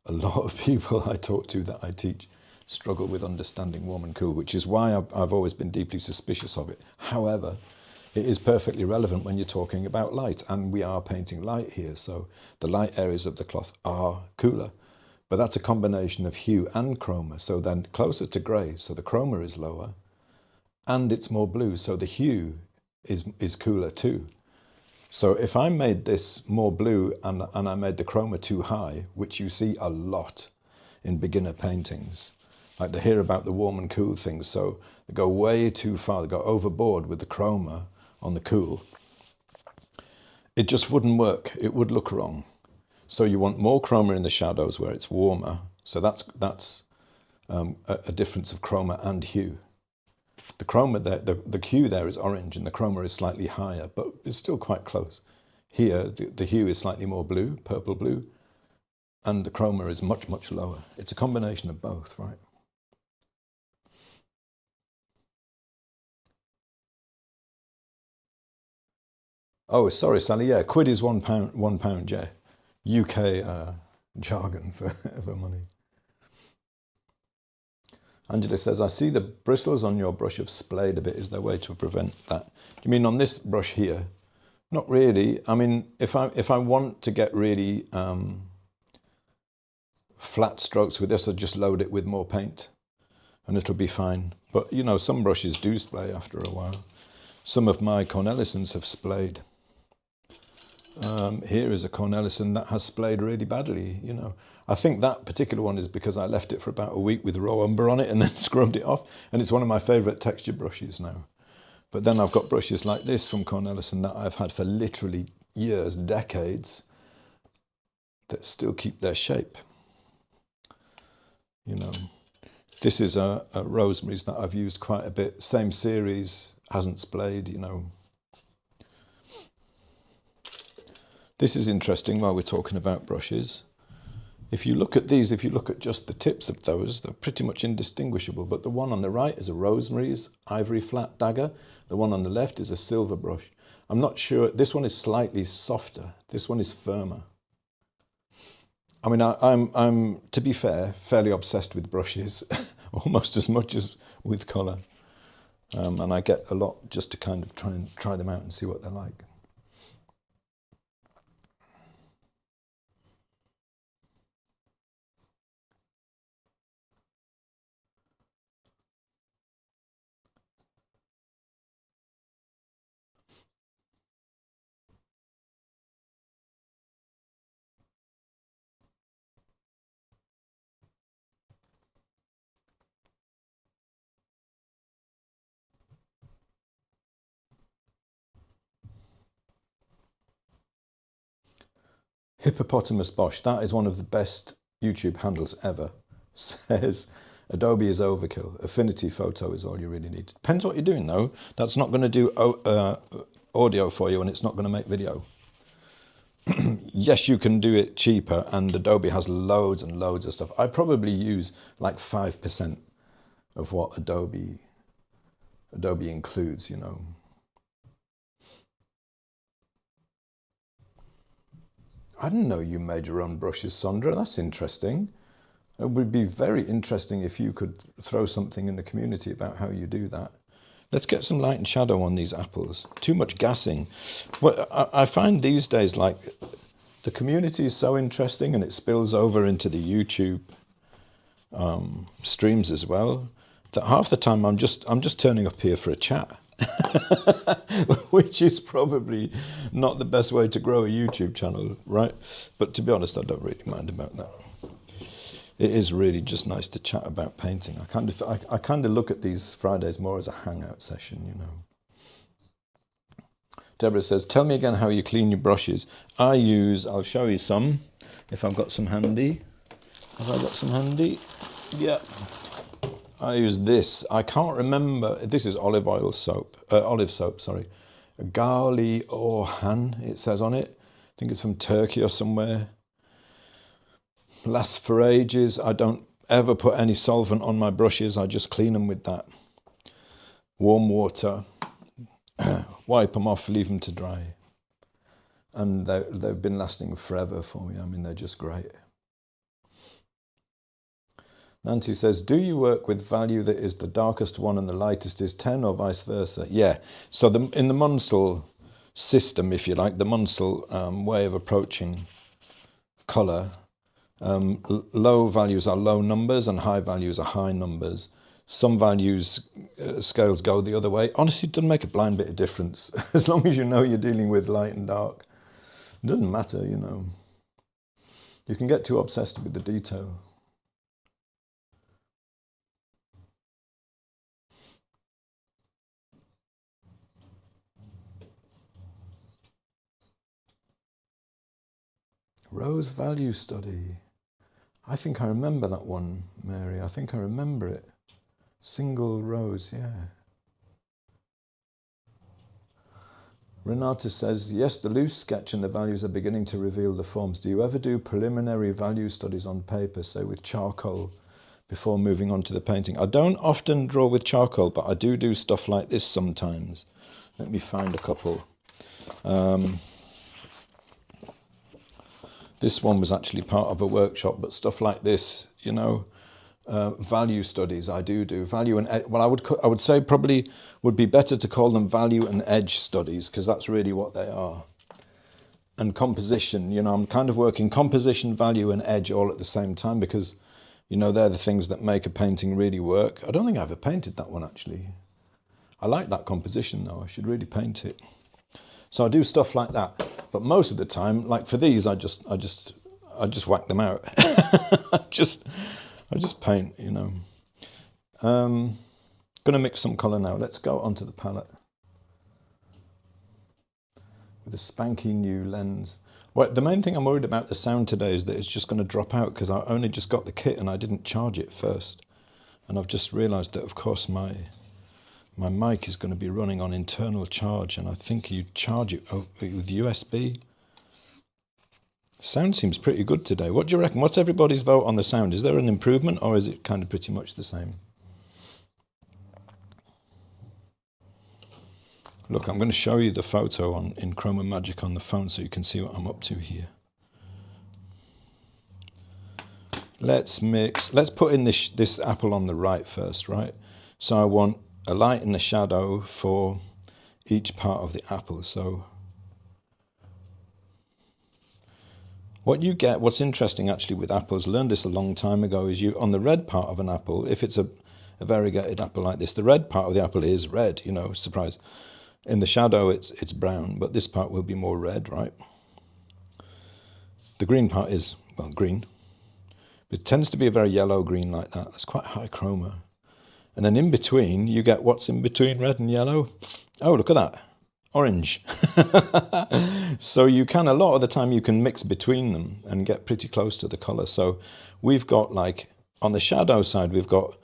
A lot of people I talk to that I teach struggle with understanding warm and cool, which is why I've always been deeply suspicious of it. However, it is perfectly relevant when you're talking about light, and we are painting light here, so the light areas of the cloth are cooler. But that's a combination of hue and chroma, so then closer to grey, so the chroma is lower, and it's more blue, so the hue is cooler too. So if I made this more blue and I made the chroma too high, which you see a lot in beginner paintings, like they hear about the warm and cool things, so they go way too far, they go overboard with the chroma on the cool, it just wouldn't work, it would look wrong. So you want more chroma in the shadows where it's warmer, so that's a difference of chroma and hue. The chroma there, the hue there is orange and the chroma is slightly higher, but it's still quite close. Here, the hue is slightly more blue, purple blue, and the chroma is much, much lower. It's a combination of both, right? Oh, sorry, Sally. Yeah, quid is £1, yeah. UK jargon for money. Angela says, I see the bristles on your brush have splayed a bit. Is there a way to prevent that? Do you mean on this brush here? Not really. I mean, if I want to get really flat strokes with this, I just load it with more paint and it'll be fine. But, you know, some brushes do splay after a while. Some of my Cornelisons have splayed. Here is a Cornelison that has splayed really badly, you know. I think that particular one is because I left it for about a week with raw umber on it and then scrubbed it off, and it's one of my favourite texture brushes now. But then I've got brushes like this from Cornelison that I've had for literally years, decades, that still keep their shape. You know, this is a Rosemary's that I've used quite a bit, same series, hasn't splayed, you know. This is interesting while we're talking about brushes. If you look at these, if you look at just the tips of those, they're pretty much indistinguishable. But the one on the right is a Rosemary's ivory flat dagger. The one on the left is a silver brush. I'm not sure, this one is slightly softer. This one is firmer. I mean, I'm, to be fair, fairly obsessed with brushes, almost as much as with colour. And I get a lot just to kind of try them out and see what they're like. Hippopotamus Bosch, that is one of the best YouTube handles ever. Says, Adobe is overkill. Affinity photo is all you really need. Depends what you're doing though. That's not going to do audio for you and it's not going to make video. Yes, you can do it cheaper and Adobe has loads and loads of stuff. I probably use like 5% of what Adobe includes, you know. I didn't know you made your own brushes, Sandra. That's interesting. It would be very interesting if you could throw something in the community about how you do that. Let's get some light and shadow on these apples. Too much gassing. Well, I find these days, like, the community is so interesting and it spills over into the YouTube streams as well, that half the time I'm just turning up here for a chat. Which is probably not the best way to grow a YouTube channel, right? But to be honest, I don't really mind about that. It is really just nice to chat about painting. I kind of look at these Fridays more as a hangout session, you know. Deborah says, tell me again how you clean your brushes. I'll show you some, if I've got some handy. Have I got some handy? Yeah. I use this. I can't remember. This is olive soap, sorry. Gali Orhan, it says on it. I think it's from Turkey or somewhere. Lasts for ages. I don't ever put any solvent on my brushes. I just clean them with that. Warm water. Wipe them off, leave them to dry. And they've been lasting forever for me. I mean, they're just great. Nancy says, do you work with value that is the darkest one and the lightest is 10 or vice versa? Yeah, so in the Munsell system, if you like, the Munsell way of approaching colour, low values are low numbers and high values are high numbers. Some values, scales go the other way. Honestly, it doesn't make a blind bit of difference. As long as you know you're dealing with light and dark. It doesn't matter, you know. You can get too obsessed with the detail. Rose value study. I think I remember that one, Mary. I think I remember it. Single rose, yeah. Renata says, yes, the loose sketch and the values are beginning to reveal the forms. Do you ever do preliminary value studies on paper, say with charcoal, before moving on to the painting? I don't often draw with charcoal, but I do stuff like this sometimes. Let me find a couple. This one was actually part of a workshop, but stuff like this, you know, value studies I do value and well, I would say probably would be better to call them value and edge studies, because that's really what they are. And composition, you know, I'm kind of working composition, value and edge all at the same time, because, you know, they're the things that make a painting really work. I don't think I ever painted that one actually. I like that composition though. I should really paint it. So I do stuff like that, but most of the time, like for these, I just whack them out. I just paint, you know. Gonna mix some colour now. Let's go onto the palette with a spanky new lens. Well, the main thing I'm worried about the sound today is that it's just going to drop out, because I only just got the kit and I didn't charge it first, and I've just realised that of course my mic is going to be running on internal charge, and I think you charge it with USB. Sound seems pretty good today. What do you reckon? What's everybody's vote on the sound? Is there an improvement, or is it kind of pretty much the same? Look, I'm going to show you the photo in ChromaMagic on the phone so you can see what I'm up to here. Let's put in this apple on the right first, right? So I want a light and a shadow for each part of the apple. So what's interesting actually with apples, learned this a long time ago, is on the red part of an apple, if it's a variegated apple like this, the red part of the apple is red, you know, surprise. In the shadow it's brown, but this part will be more red, right? The green part is, well, green. It tends to be a very yellow green like that. That's quite high chroma. And then in between, you get what's in between red and yellow. Oh, look at that. Orange. So you can, a lot of the time, you can mix between them and get pretty close to the colour. So we've got, like, on the shadow side, we've got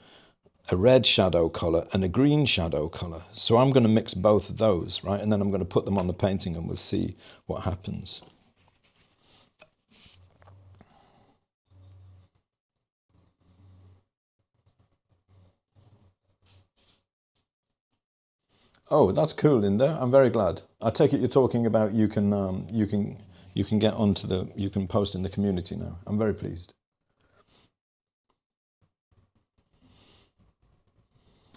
a red shadow colour and a green shadow colour. So I'm going to mix both of those, right? And then I'm going to put them on the painting and we'll see what happens. Oh, that's cool, Linda. I'm very glad. I take it you're talking about you can you can get onto you can post in the community now. I'm very pleased.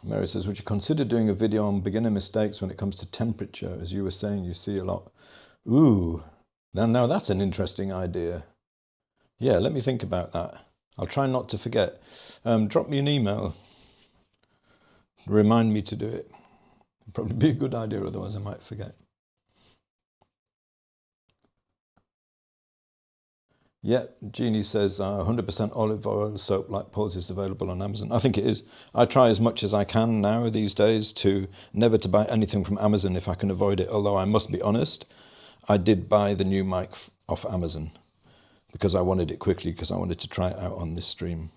Mary says, would you consider doing a video on beginner mistakes when it comes to temperature? As you were saying, you see a lot. Ooh, now that's an interesting idea. Yeah, let me think about that. I'll try not to forget. Drop me an email. Remind me to do it. It'd probably be a good idea, otherwise I might forget. Yeah, Jeannie says 100% olive oil soap like Paul's is available on Amazon. I think it is. I try as much as I can now these days to never to buy anything from Amazon if I can avoid it. Although I must be honest, I did buy the new mic off Amazon because I wanted it quickly because I wanted to try it out on this stream.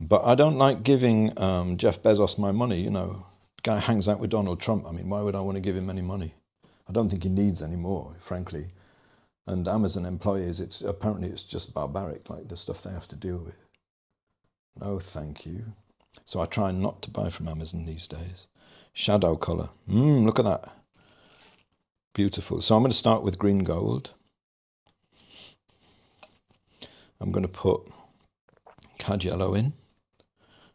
But I don't like giving Jeff Bezos my money, you know. The guy hangs out with Donald Trump. I mean, why would I want to give him any money? I don't think he needs any more, frankly. And Amazon employees, apparently it's just barbaric, like the stuff they have to deal with. No, thank you. So I try not to buy from Amazon these days. Shadow colour. Look at that. Beautiful. So I'm going to start with green gold. I'm going to put cad yellow in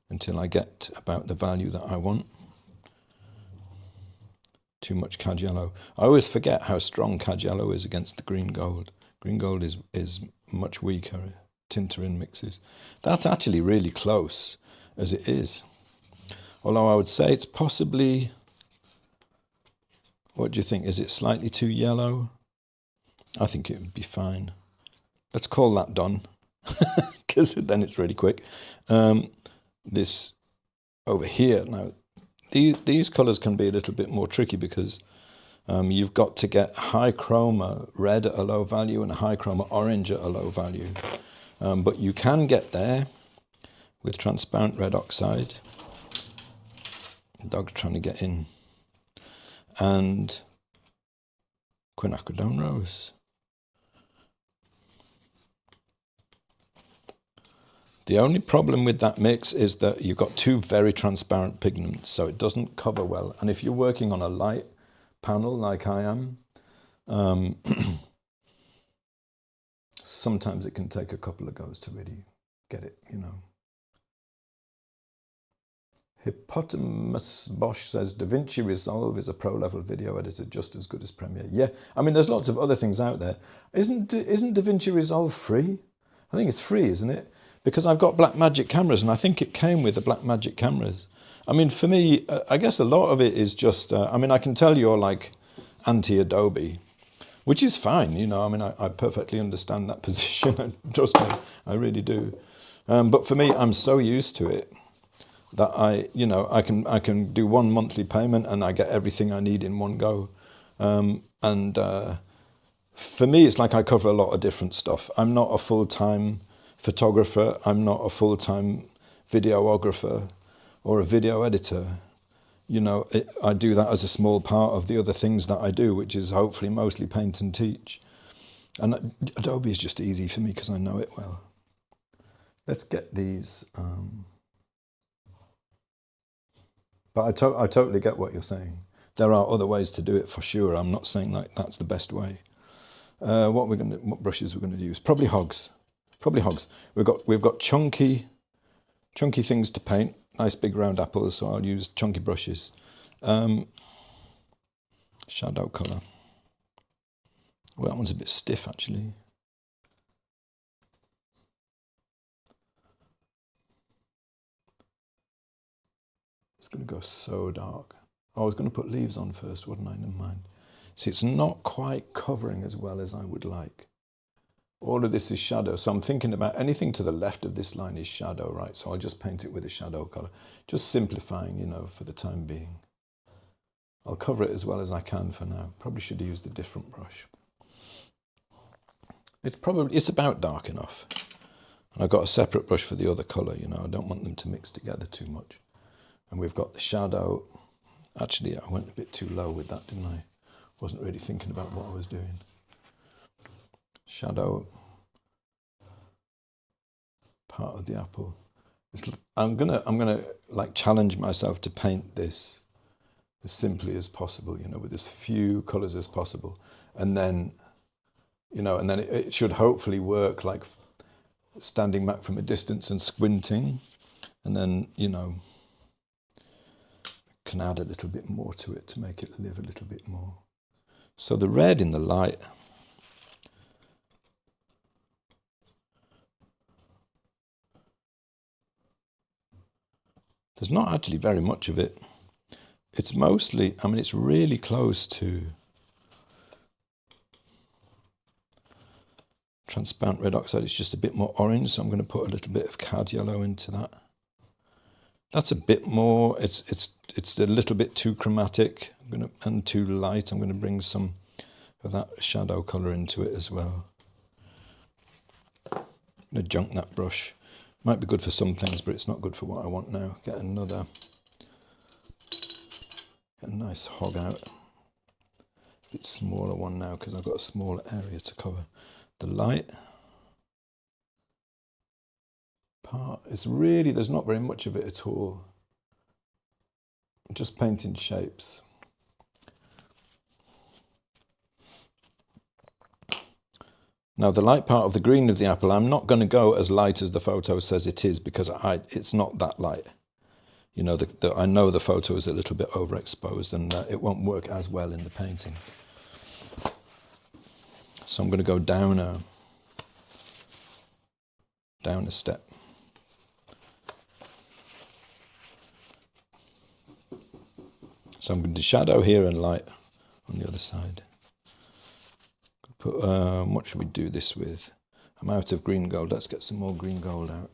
until I get about the value that I want. Too much cad yellow. I always forget how strong cad yellow is against the green gold. Green gold is much weaker, tinter-in mixes. That's actually really close as it is. Although I would say it's possibly, what do you think? Is it slightly too yellow? I think it would be fine. Let's call that done, because then it's really quick. This over here now, these colours can be a little bit more tricky because you've got to get high chroma red at a low value and high chroma orange at a low value. But you can get there with transparent red oxide. The dog's trying to get in. And quinacridone rose. The only problem with that mix is that you've got two very transparent pigments, so it doesn't cover well. And if you're working on a light panel like I am, sometimes it can take a couple of goes to really get it, you know. Hippopotamus Bosch says, DaVinci Resolve is a pro-level video editor just as good as Premiere. Yeah, I mean, there's lots of other things out there. Isn't DaVinci Resolve free? I think it's free, isn't it? Because I've got Blackmagic cameras, and I think it came with the Blackmagic cameras. I mean, for me, I guess a lot of it is just, I mean, I can tell you're like anti-Adobe, which is fine, you know. I mean, I perfectly understand that position. Trust me, I really do. But for me, I'm so used to it that I can do one monthly payment and I get everything I need in one go. For me, it's like I cover a lot of different stuff. I'm not a full-time photographer. I'm not a full-time videographer or a video editor. You know, I do that as a small part of the other things that I do, which is hopefully mostly paint and teach. And Adobe is just easy for me because I know it well. Let's get these. But I totally get what you're saying. There are other ways to do it for sure. I'm not saying like that's the best way. What brushes we're going to use? Probably hogs. Probably hogs. We've got chunky things to paint. Nice big round apples, so I'll use chunky brushes. Shadow colour. Well, that one's a bit stiff actually. It's going to go so dark. Oh, I was going to put leaves on first, wasn't I? Never mind. See, it's not quite covering as well as I would like. All of this is shadow, so I'm thinking about anything to the left of this line is shadow, right? So I'll just paint it with a shadow colour. Just simplifying, you know, for the time being. I'll cover it as well as I can for now. Probably should have used a different brush. It's about dark enough. And I've got a separate brush for the other colour, you know. I don't want them to mix together too much. And we've got the shadow. Actually, I went a bit too low with that, didn't I? Wasn't really thinking about what I was doing. Shadow, part of the apple. I'm gonna like challenge myself to paint this as simply as possible, you know, with as few colours as possible, and then, you know, and then it should hopefully work like standing back from a distance and squinting, and then, you know, can add a little bit more to it to make it live a little bit more. So the red in the light, there's not actually very much of it. It's mostly, I mean, it's really close to transparent red oxide. It's just a bit more orange, so I'm going to put a little bit of cad yellow into that. That's a bit more, it's a little bit too chromatic and too light. I'm going to bring some of that shadow colour into it as well. I'm going to junk that brush. Might be good for some things, but it's not good for what I want now. Get a nice hog out. A bit smaller one now because I've got a smaller area to cover. The light part is really, there's not very much of it at all. I'm just painting shapes. Now the light part of the green of the apple, I'm not going to go as light as the photo says it is, because it's not that light. You know, I know the photo is a little bit overexposed, and it won't work as well in the painting. So I'm going to go down a step. So I'm going to do shadow here and light on the other side. Put, what should we do this with? I'm out of green gold. Let's get some more green gold out.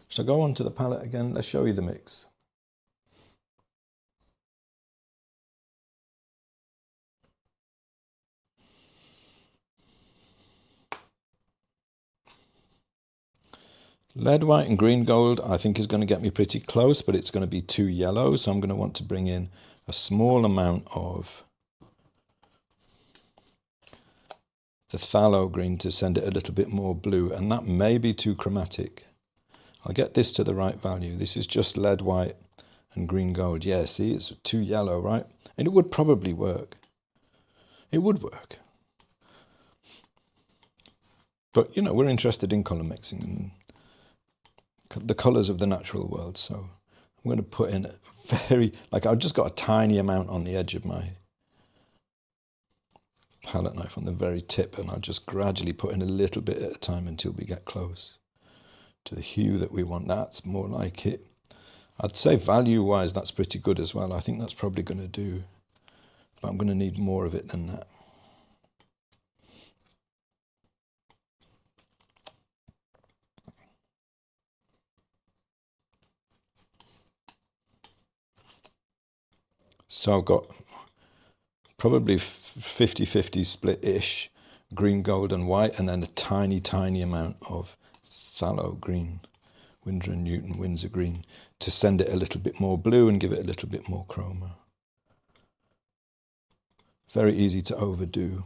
Should I go on to the palette again? Let's show you the mix. Lead white and green gold I think is going to get me pretty close, but it's going to be too yellow, so I'm going to want to bring in a small amount of the phthalo green to send it a little bit more blue, and that may be too chromatic. I'll get this to the right value. This is just lead white and green gold. Yeah, see, it's too yellow, right? And it would probably work. It would work. But, you know, we're interested in colour mixing and the colours of the natural world, so I'm going to put in I've just got a tiny amount on the edge of my palette knife on the very tip, and I'll just gradually put in a little bit at a time until we get close to the hue that we want. That's more like it. I'd say value-wise that's pretty good as well. I think that's probably going to do, but I'm going to need more of it than that. So I've got probably 50-50 split-ish, green, gold and white, and then a tiny, tiny amount of phthalo green, Winsor & Newton Windsor green, to send it a little bit more blue and give it a little bit more chroma. Very easy to overdo.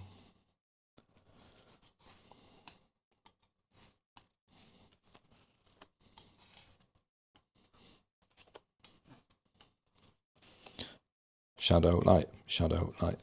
Shadow, light, shadow, light.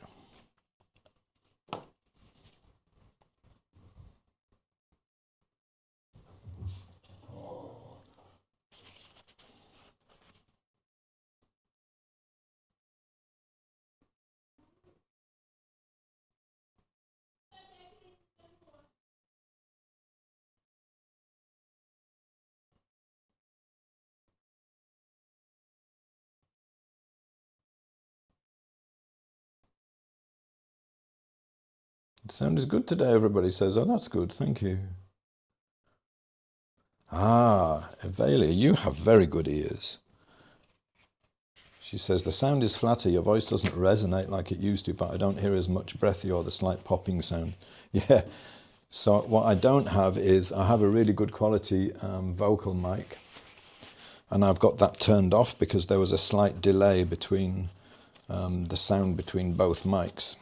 The sound is good today, everybody says. Oh, that's good, thank you. Ah, Evalia, you have very good ears. She says, the sound is flatter, your voice doesn't resonate like it used to, but I don't hear as much breathy or the slight popping sound. Yeah, so what I don't have is, I have a really good quality vocal mic, and I've got that turned off because there was a slight delay between the sound between both mics.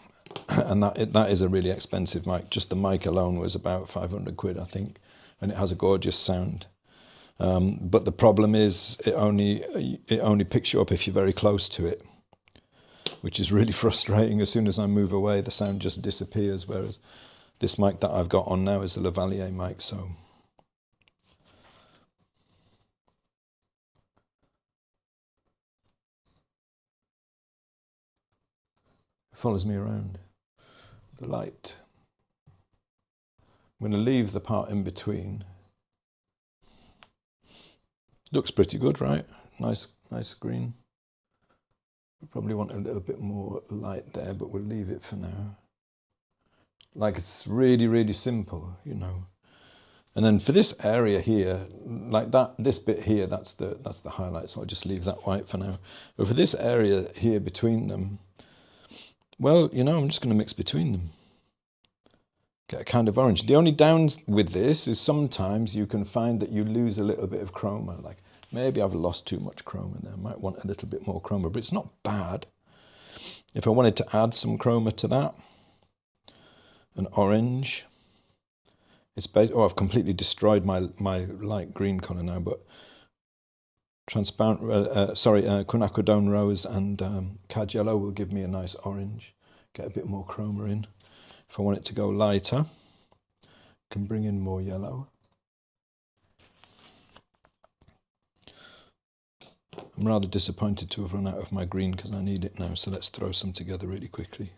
And that is a really expensive mic. Just the mic alone was about 500 quid, I think, and it has a gorgeous sound. But the problem is it only picks you up if you're very close to it, which is really frustrating. As soon as I move away, the sound just disappears, whereas This mic that I've got on now is a lavalier mic, so it follows me around. The light. I'm going to leave the part in between. Looks pretty good, right? Nice green. We probably want a little bit more light there, but we'll leave it for now. Like, it's really, really simple, you know. And then for this area here, like that, this bit here, that's the highlight, so I'll just leave that white for now. But for this area here between them, well, you know, I'm just going to mix between them. Get a kind of orange. The only downs with this is sometimes you can find that you lose a little bit of chroma. Like, maybe I've lost too much chroma there. I might want a little bit more chroma, but it's not bad. If I wanted to add some chroma to that, an orange. It's oh, I've completely destroyed my light green colour now, but transparent, quinacridone rose and cad yellow will give me a nice orange. Get a bit more chroma in. If I want it to go lighter, I can bring in more yellow. I'm rather disappointed to have run out of my green because I need it now, so let's throw some together really quickly.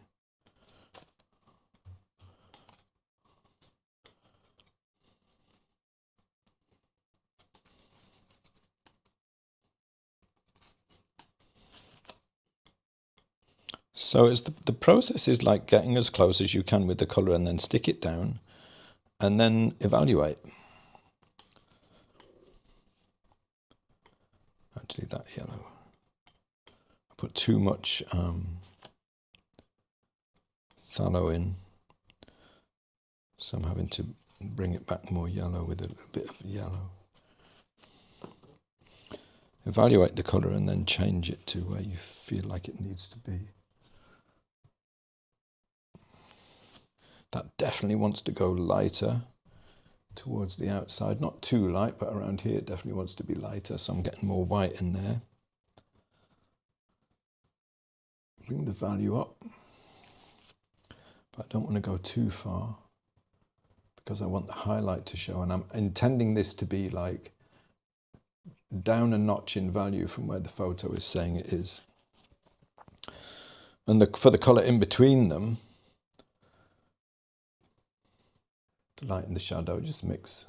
So it's the process is like getting as close as you can with the colour and then stick it down and then evaluate. Actually, that yellow. I put too much phthalo in, so I'm having to bring it back more yellow with a little bit of yellow. Evaluate the colour and then change it to where you feel like it needs to be. That definitely wants to go lighter towards the outside. Not too light, but around here it definitely wants to be lighter, so I'm getting more white in there. Bring the value up, but I don't want to go too far because I want the highlight to show, and I'm intending this to be like down a notch in value from where the photo is saying it is. And for the colour in between them, the light and the shadow just mix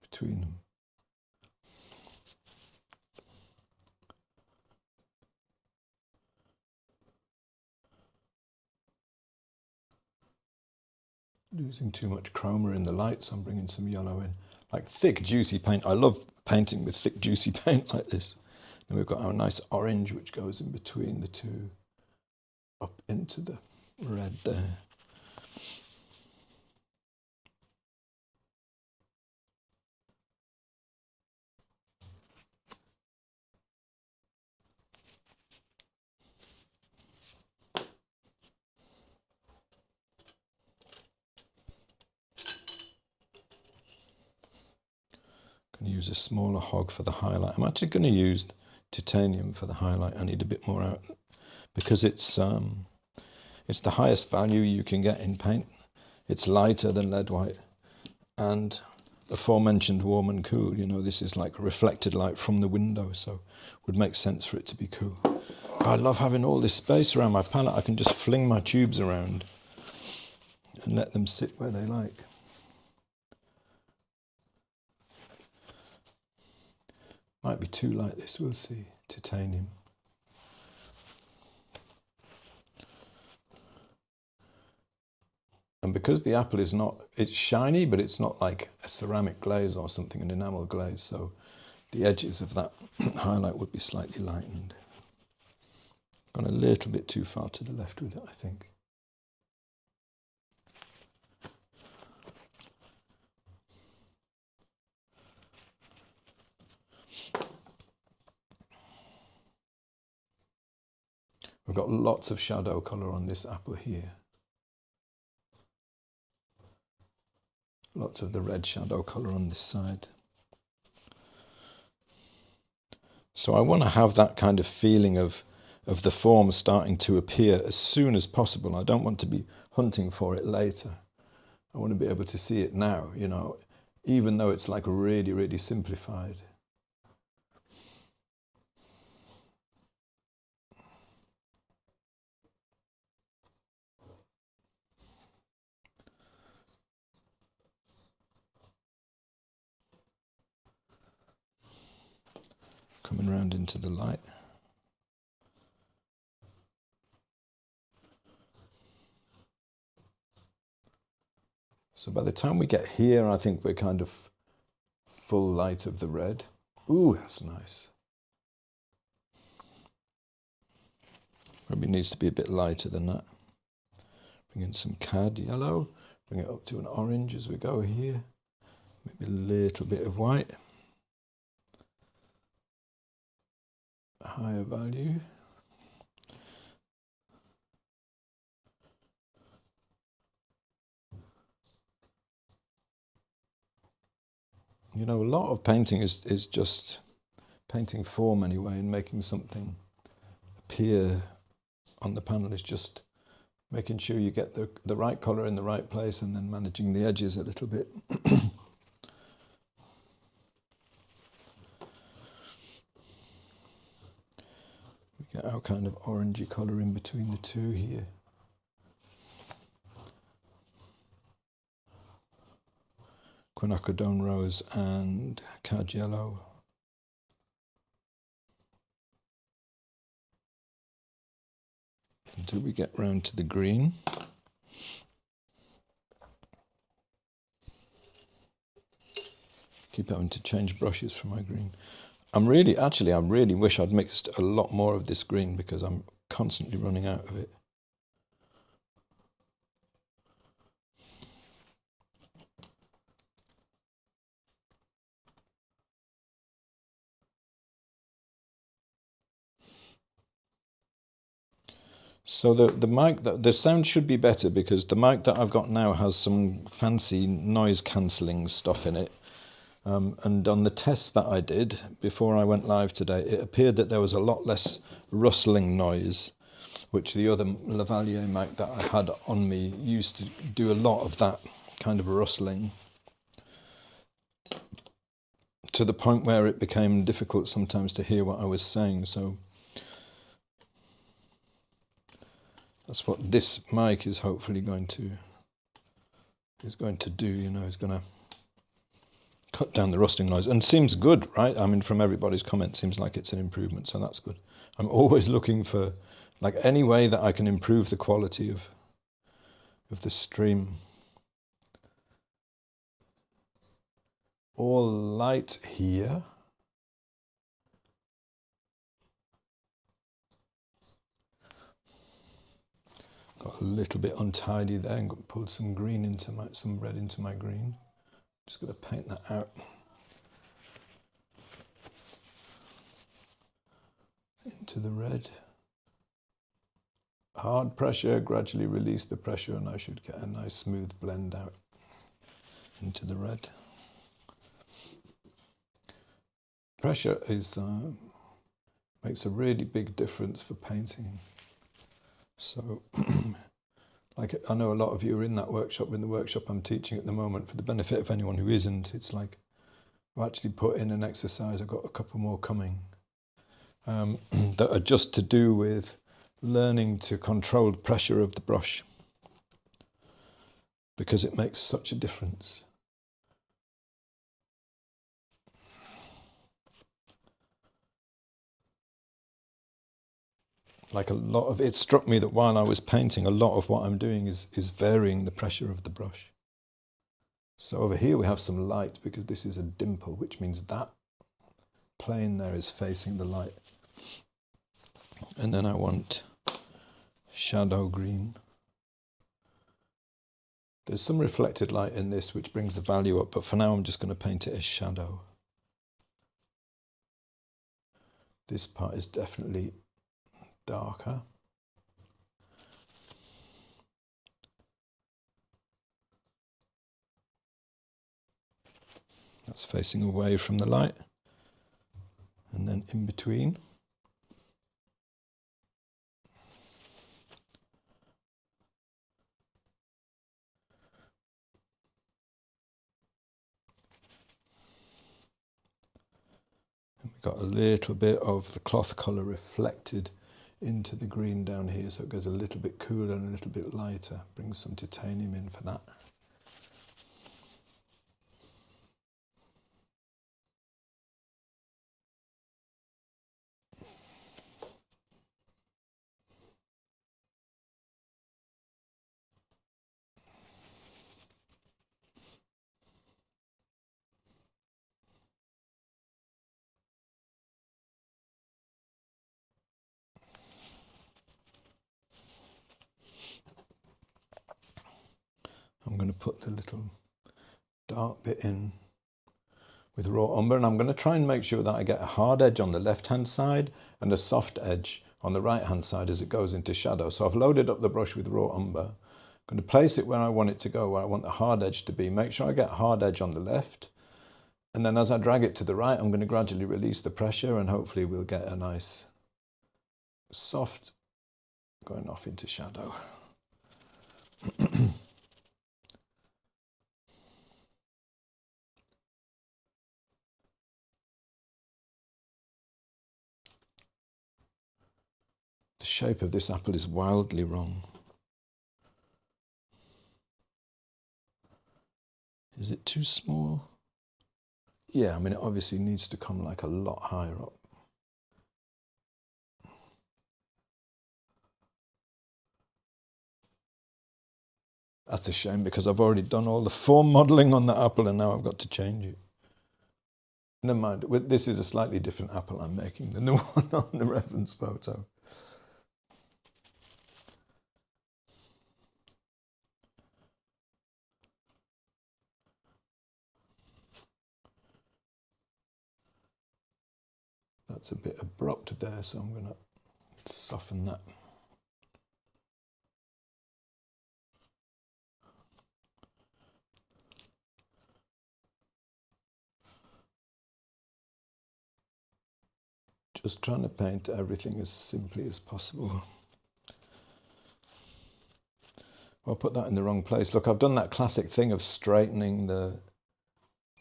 between them. Losing too much chroma in the light, so I'm bringing some yellow in. Like thick, juicy paint. I love painting with thick, juicy paint like this. And we've got our nice orange, which goes in between the two, up into the red there. Going to use a smaller hog for the highlight. I'm actually going to use titanium for the highlight. I need a bit more out because it's the highest value you can get in paint. It's lighter than lead white, and aforementioned warm and cool. You know, this is like reflected light from the window, so it would make sense for it to be cool. I love having all this space around my palette. I can just fling my tubes around and let them sit where they like. Might be too light this, we'll see. Titanium. And because the apple is not, it's shiny, but it's not like a ceramic glaze or something, an enamel glaze, so the edges of that highlight would be slightly lightened. Gone a little bit too far to the left with it, I think. We've got lots of shadow colour on this apple here. Lots of the red shadow colour on this side. So I want to have that kind of feeling of the form starting to appear as soon as possible. I don't want to be hunting for it later. I want to be able to see it now, you know, even though it's like really, really simplified. Coming round into the light. So by the time we get here, I think we're kind of full light of the red. Ooh, that's nice. Probably needs to be a bit lighter than that. Bring in some cad yellow. Bring it up to an orange as we go here. Maybe a little bit of white. Higher value. You know, a lot of painting is just painting form anyway, and making something appear on the panel is just making sure you get the right colour in the right place and then managing the edges a little bit. We get our kind of orangey colour in between the two here. Quinacridone rose and cad yellow. Until we get round to the green. Keep having to change brushes for my green. I really wish I'd mixed a lot more of this green because I'm constantly running out of it. So the mic, the sound should be better because the mic that I've got now has some fancy noise cancelling stuff in it. And on the test that I did before I went live today, it appeared that there was a lot less rustling noise, which the other Lavalier mic that I had on me used to do a lot of that kind of rustling, to the point where it became difficult sometimes to hear what I was saying. So that's what this mic is hopefully going to do, you know, is going to cut down the rustling noise. And seems good, right? I mean, from everybody's comments, seems like it's an improvement, so that's good. I'm always looking for, like, any way that I can improve the quality of the stream. All light here. Got a little bit untidy there and pulled some green into some red into my green. Just going to paint that out. Into the red. Hard pressure, gradually release the pressure, and I should get a nice smooth blend out into the red. Pressure is makes a really big difference for painting. So, like, I know a lot of you are in that workshop, in the workshop I'm teaching at the moment. For the benefit of anyone who isn't, it's like, I've actually put in an exercise, I've got a couple more coming, that are just to do with learning to control the pressure of the brush, because it makes such a difference. Like, a lot of it struck me that while I was painting, a lot of what I'm doing is varying the pressure of the brush. So over here we have some light because this is a dimple, which means that plane there is facing the light. And then I want shadow green. There's some reflected light in this which brings the value up, but for now I'm just going to paint it as shadow. This part is definitely darker. That's facing away from the light. And then in between. got a little bit of the cloth colour reflected into the green down here, so it goes a little bit cooler and a little bit lighter. Bring some titanium in for that. I'm going to put the little dark bit in with raw umber, and I'm going to try and make sure that I get a hard edge on the left hand side and a soft edge on the right hand side as it goes into shadow. So I've loaded up the brush with raw umber. I'm going to place it where I want it to go, where I want the hard edge to be. Make sure I get a hard edge on the left, and then as I drag it to the right, I'm going to gradually release the pressure, and hopefully we'll get a nice soft going off into shadow. The shape of this apple is wildly wrong. Is it too small? Yeah, I mean, it obviously needs to come like a lot higher up. That's a shame, because I've already done all the form modelling on the apple and now I've got to change it. Never mind, this is a slightly different apple I'm making than the one on the reference photo. That's a bit abrupt there, so I'm going to soften that. Just trying to paint everything as simply as possible. Well, I put that in the wrong place. Look, I've done that classic thing of straightening the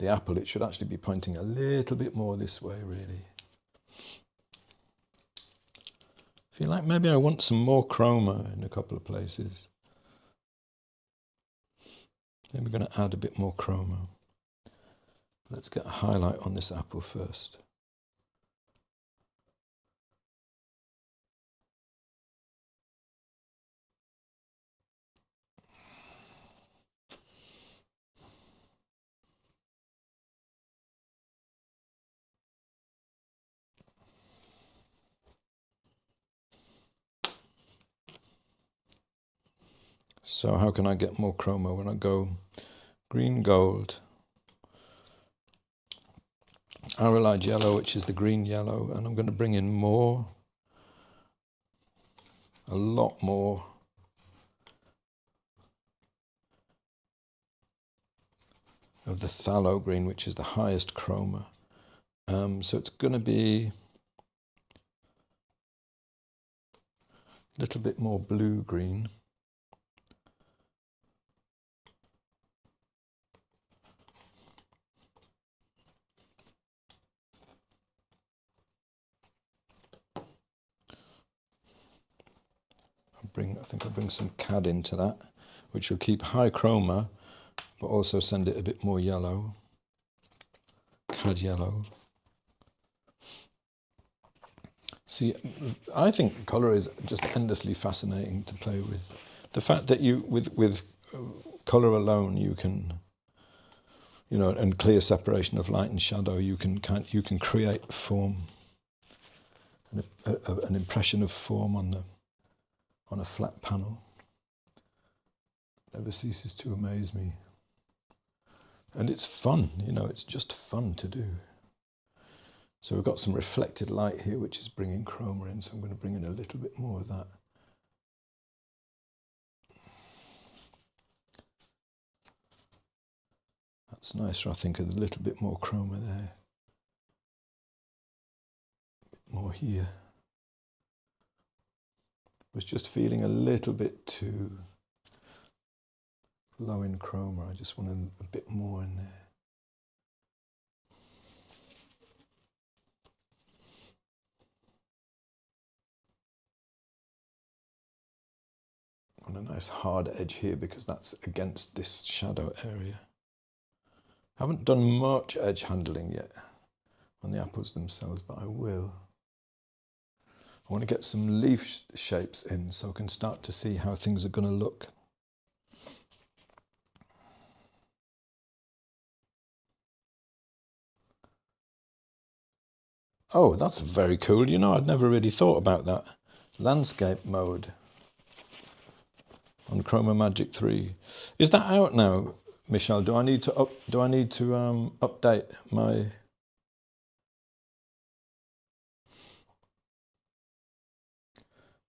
apple. It should actually be pointing a little bit more this way, really. I feel like maybe I want some more chroma in a couple of places. Maybe we're going to add a bit more chroma. Let's get a highlight on this apple first. So how can I get more chroma? When I go green gold, arrowlide yellow, which is the green yellow, and I'm going to bring in more, a lot more of the phthalo green, which is the highest chroma. So it's going to be a little bit more blue-green. I think I'll bring some cad into that, which will keep high chroma, but also send it a bit more yellow. Cad yellow. See, I think colour is just endlessly fascinating to play with. The fact that you, with colour alone, you can, you know, and clear separation of light and shadow, you can create form, an impression of form on a flat panel. Never ceases to amaze me. And it's fun, you know, it's just fun to do. So we've got some reflected light here, which is bringing chroma in, so I'm going to bring in a little bit more of that. That's nicer, I think, with a little bit more chroma there. A bit more here. Was just feeling a little bit too low in chroma. I just want a bit more in there. on a nice hard edge here because that's against this shadow area. I haven't done much edge handling yet on the apples themselves, but I will. I want to get some leaf shapes in so I can start to see how things are going to look. Oh, that's very cool. You know, I'd never really thought about that. Landscape mode on ChromaMagic 3. Is that out now, Michelle? Do I need to update my...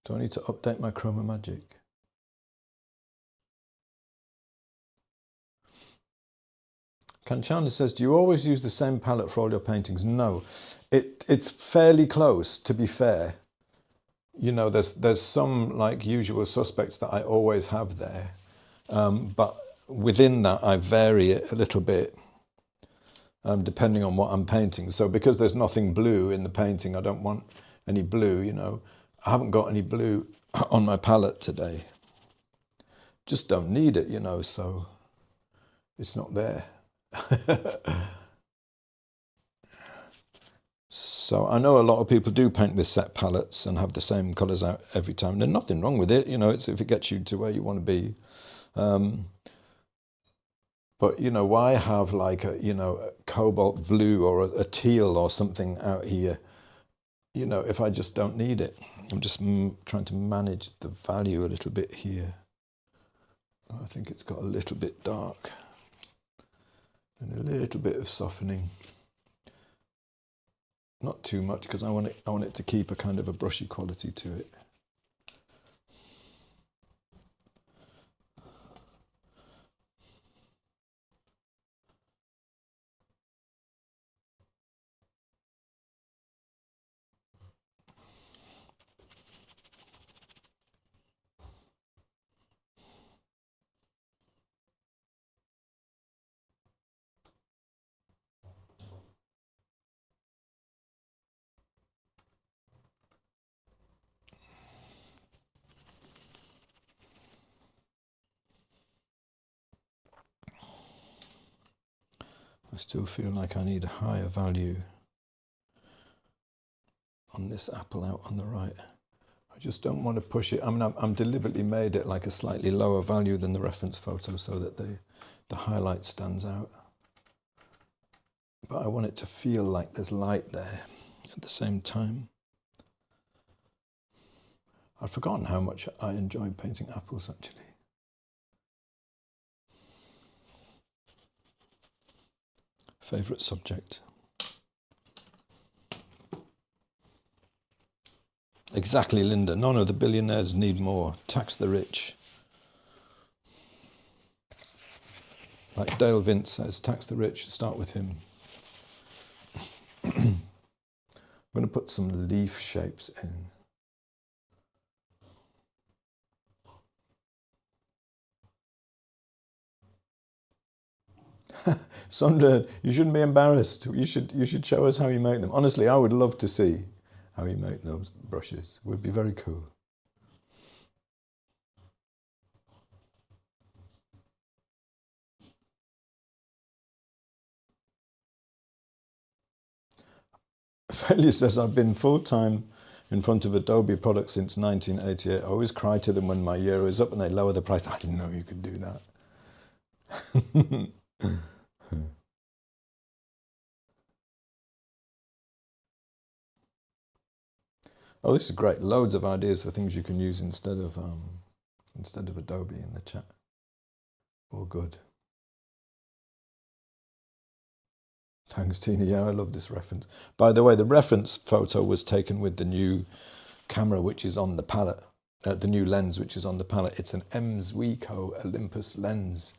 Do I need to update my ChromaMagic? Kanchana says, do you always use the same palette for all your paintings? No, it's fairly close, to be fair. You know, there's some like usual suspects that I always have there. But within that, I vary it a little bit, depending on what I'm painting. So because there's nothing blue in the painting, I don't want any blue, you know. I haven't got any blue on my palette today. Just don't need it, you know, so it's not there. So I know a lot of people do paint with set palettes and have the same colours out every time. There's nothing wrong with it, you know, it's if it gets you to where you want to be. But, you know, why have like a, you know, a cobalt blue or a teal or something out here, you know, if I just don't need it? I'm just trying to manage the value a little bit here. I think it's got a little bit dark and a little bit of softening. Not too much because I want it to keep a kind of a brushy quality to it. I still feel like I need a higher value on this apple out on the right. I just don't want to push it. I mean, I'm deliberately made it like a slightly lower value than the reference photo so that the highlight stands out. But I want it to feel like there's light there at the same time. I've forgotten how much I enjoy painting apples, actually. Favourite subject. Exactly, Linda. None of the billionaires need more. Tax the rich. Like Dale Vince says, tax the rich, start with him. I'm going to put some leaf shapes in. Sandra, you shouldn't be embarrassed. You should show us how you make them. Honestly, I would love to see how you make those brushes. It would be very cool. Failure says, I've been full-time in front of Adobe products since 1988. I always cry to them when my year is up and they lower the price. I didn't know you could do that. Oh, this is great. Loads of ideas for things you can use instead of Adobe in the chat. All good. Thanks, Tina. Yeah, I love this reference. By the way, the reference photo was taken with the new camera, which is on the palette, the new lens, which is on the palette. It's an Emswico Olympus lens.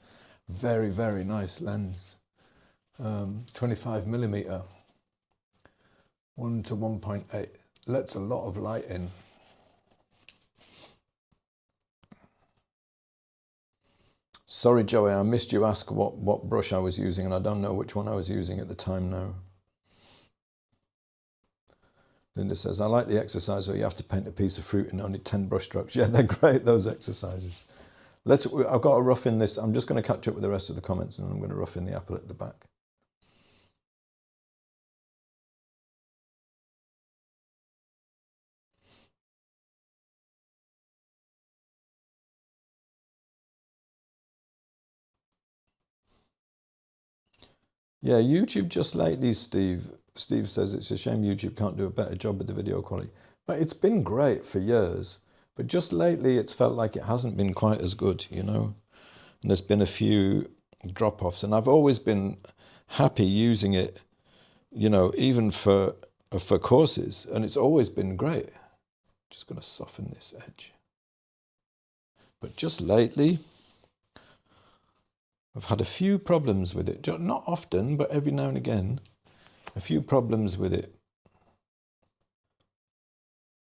Very, very nice lens. 25mm, 1 to 1.8. Lets a lot of light in. Sorry, Joey, I missed you ask what brush I was using, and I don't know which one I was using at the time now. Linda says, I like the exercise where you have to paint a piece of fruit in only 10 brush strokes. Yeah, they're great, those exercises. I've got to rough in this. I'm just going to catch up with the rest of the comments and I'm going to rough in the apple at the back. Yeah, YouTube just lately, Steve says it's a shame YouTube can't do a better job with the video quality. But it's been great for years. But just lately it's felt like it hasn't been quite as good, you know. And there's been a few drop-offs. And I've always been happy using it, you know, even for courses. And it's always been great. Just going to soften this edge. But just lately, I've had a few problems with it. Not often, but every now and again, a few problems with it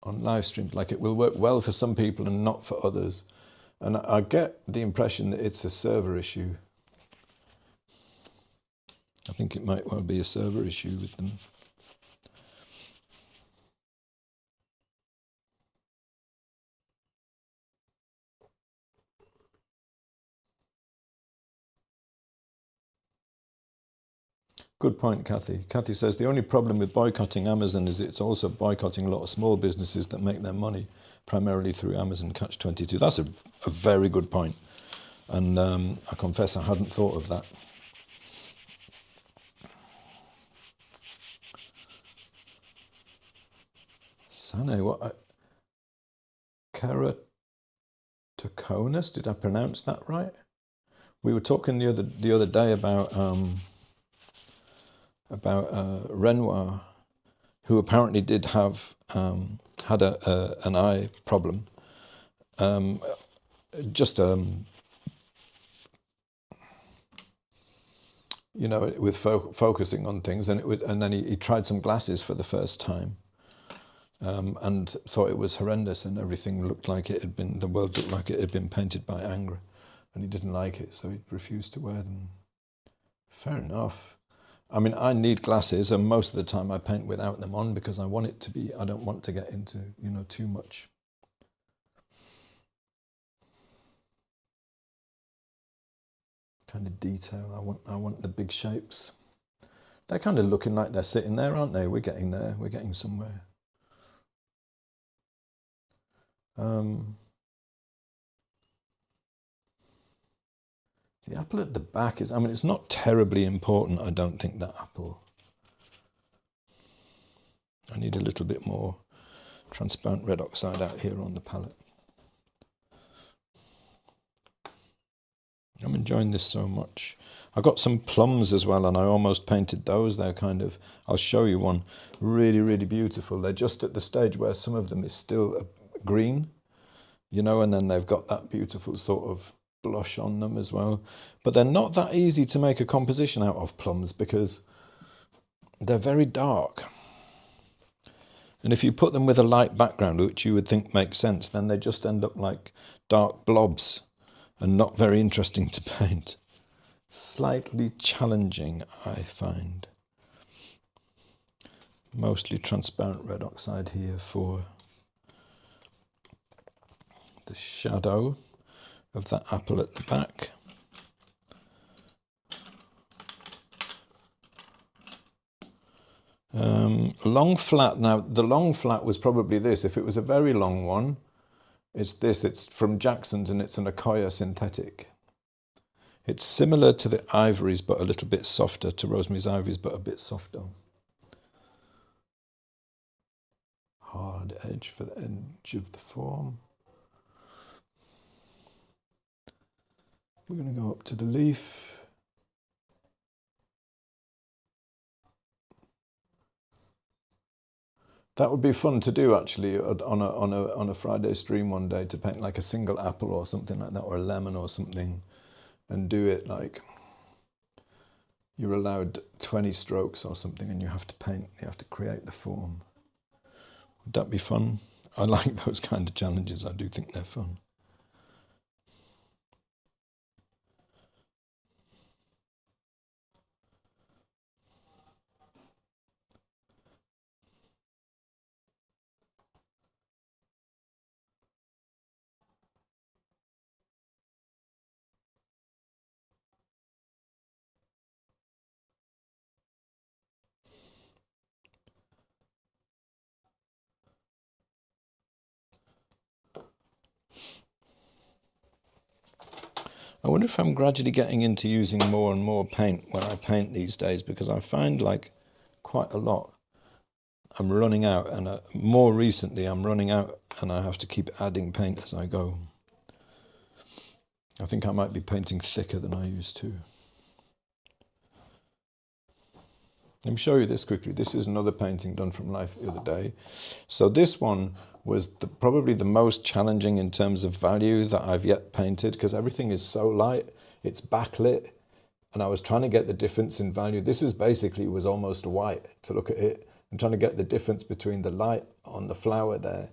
on live streams. Like it will work well for some people and not for others. And I get the impression that it's a server issue. I think it might well be a server issue with them. Good point, Kathy. Kathy says the only problem with boycotting Amazon is it's also boycotting a lot of small businesses that make their money primarily through Amazon Catch-22. That's a very good point. And I confess I hadn't thought of that. Sane, what? Keratoconus, did I pronounce that right? We were talking the other day about Renoir, who apparently did have had an eye problem. You know, with focusing on things, and then he tried some glasses for the first time, and thought it was horrendous, and everything looked like it had been, the world looked like it had been painted by anger, and he didn't like it, so he refused to wear them. Fair enough. I mean, I need glasses, and most of the time I paint without them on because I want it to be, I don't want to get into, you know, too much. Kind of detail. I want the big shapes. They're kind of looking like they're sitting there, aren't they? We're getting there. We're getting somewhere. The apple at the back is, I mean, it's not terribly important, I don't think, that apple. I need a little bit more transparent red oxide out here on the palette. I'm enjoying this so much. I got some plums as well, and I almost painted those. They're kind of, I'll show you one, really, really beautiful. They're just at the stage where some of them is still green, you know, and then they've got that beautiful sort of blush on them as well. But they're not that easy to make a composition out of, plums, because they're very dark. And if you put them with a light background, which you would think makes sense, then they just end up like dark blobs and not very interesting to paint. Slightly challenging, I find. Mostly transparent red oxide here for the shadow of that apple at the back. Long flat. Now, the long flat was probably this. If it was a very long one, it's this. It's from Jackson's, and it's an Accoya synthetic. It's similar to the ivories, but a little bit softer, to Rosemary's Ivories, but a bit softer. Hard edge for the edge of the form. We're going to go up to the leaf. That would be fun to do, actually, on a Friday stream one day, to paint like a single apple or something like that, or a lemon or something, and do it like you're allowed 20 strokes or something, and you have to paint, you have to create the form. Would that be fun? I like those kind of challenges. I do think they're fun. I wonder if I'm gradually getting into using more and more paint when I paint these days, because I find like quite a lot I'm running out, and more recently I'm running out and I have to keep adding paint as I go. I think I might be painting thicker than I used to. Let me show you this quickly. This is another painting done from life the other day. So this one was probably the most challenging in terms of value that I've yet painted, because everything is so light, it's backlit, and I was trying to get the difference in value. This is basically was almost white to look at it. I'm trying to get the difference between the light on the flower there.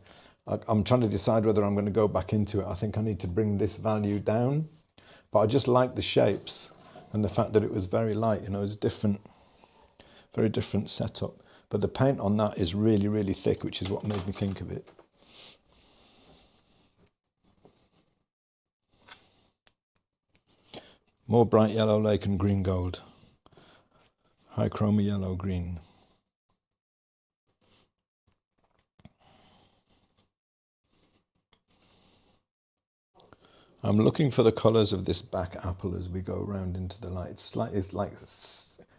I'm trying to decide whether I'm going to go back into it. I think I need to bring this value down, but I just like the shapes and the fact that it was very light. You know, it's different. Very different setup, but the paint on that is really, really thick, which is what made me think of it. More bright yellow lake and green gold. High chroma yellow green. I'm looking for the colours of this back apple as we go around into the light. It's like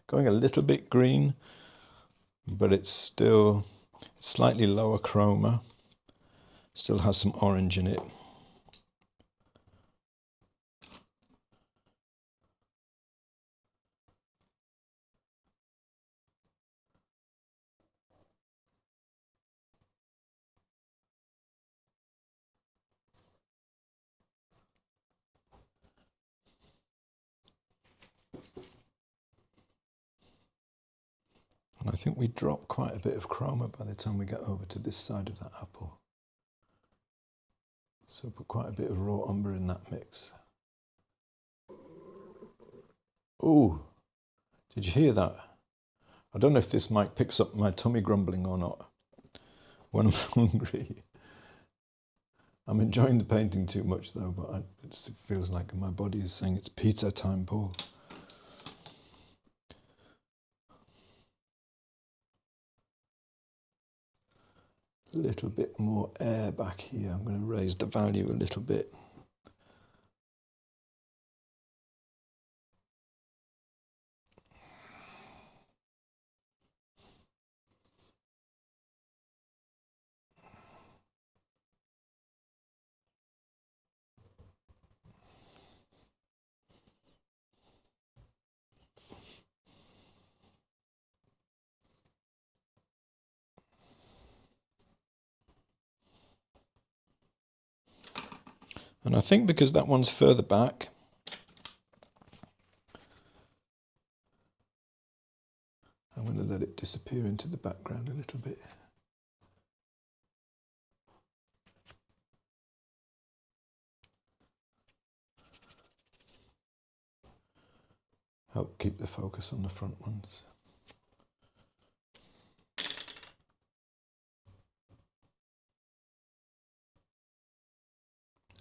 going a little bit green, but it's still slightly lower chroma. Still has some orange in it. And I think we drop quite a bit of chroma by the time we get over to this side of that apple. So put quite a bit of raw umber in that mix. Ooh, did you hear that? I don't know if this mic picks up my tummy grumbling or not when I'm hungry. I'm enjoying the painting too much though, but it feels like my body is saying it's pizza time, Paul. A little bit more air back here. I'm going to raise the value a little bit. And I think because that one's further back, I'm going to let it disappear into the background a little bit. Help keep the focus on the front ones.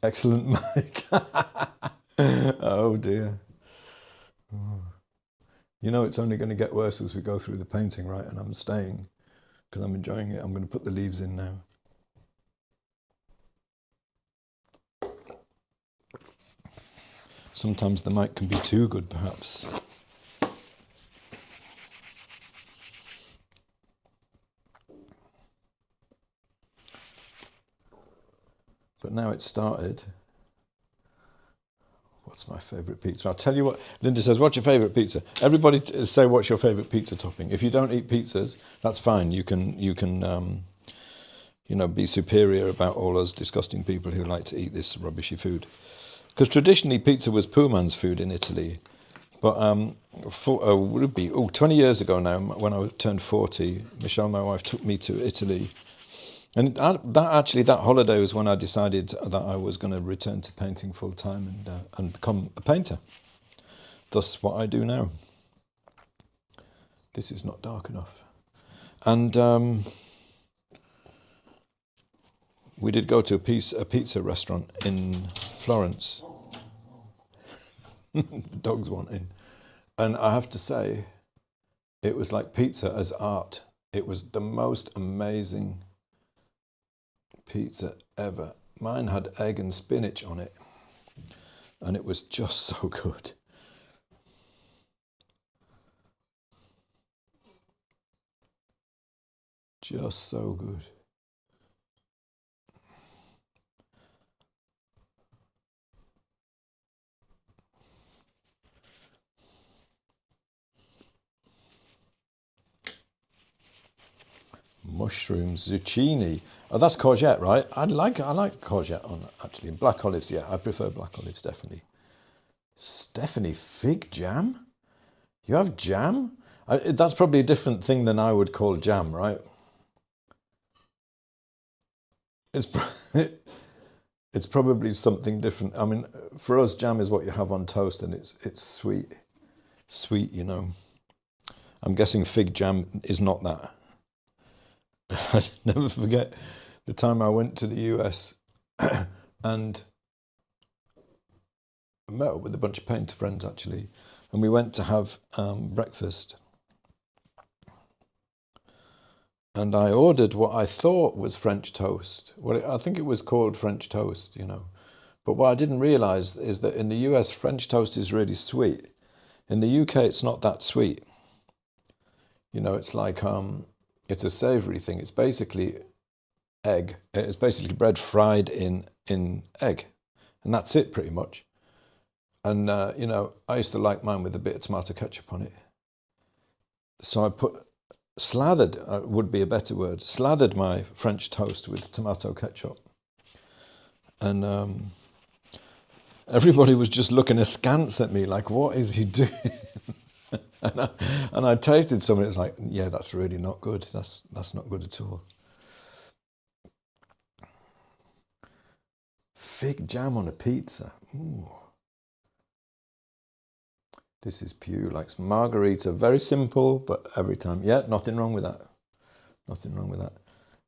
Excellent, Mike. Oh dear. Oh. You know it's only going to get worse as we go through the painting, right? And I'm staying because I'm enjoying it. I'm going to put the leaves in now. Sometimes the mic can be too good, perhaps. But now it's started. What's my favourite pizza? I'll tell you what. Linda says, what's your favourite pizza? Everybody say what's your favourite pizza topping. If you don't eat pizzas, that's fine. You can you know, be superior about all those disgusting people who like to eat this rubbishy food. Because traditionally pizza was poor man's food in Italy. But would it be 20 years ago now, when I turned 40, Michelle, my wife, took me to Italy. And that holiday was when I decided that I was going to return to painting full time and become a painter. Thus what I do now. This is not dark enough. And we did go to a pizza restaurant in Florence. The dogs want in. And I have to say, it was like pizza as art. It was the most amazing pizza ever. Mine had egg and spinach on it. and it was just so good. Just so good. Mushrooms, zucchini. Oh, that's courgette, right? I like courgette on actually. Black olives, yeah, I prefer black olives definitely. Stephanie, fig jam? You have jam? That's probably a different thing than I would call jam, right? It's it's probably something different. I mean, for us, jam is what you have on toast, and it's sweet, you know. I'm guessing fig jam is not that. I never forget the time I went to the US and met up with a bunch of painter friends actually, and we went to have breakfast. And I ordered what I thought was French toast. Well, I think it was called French toast, you know. But what I didn't realise is that in the US, French toast is really sweet. In the UK, it's not that sweet. You know, it's like, it's a savoury thing. It's basically egg. It's basically bread fried in egg. And that's it, pretty much. And, you know, I used to like mine with a bit of tomato ketchup on it. So I put... slathered would be a better word. Slathered my French toast with tomato ketchup, and everybody was just looking askance at me, like, "What is he doing?" and I tasted some, and it was like, "Yeah, that's really not good. That's not good at all." Fig jam on a pizza. Ooh. This is Pew likes margarita. Very simple, but every time. Yeah, nothing wrong with that. Nothing wrong with that.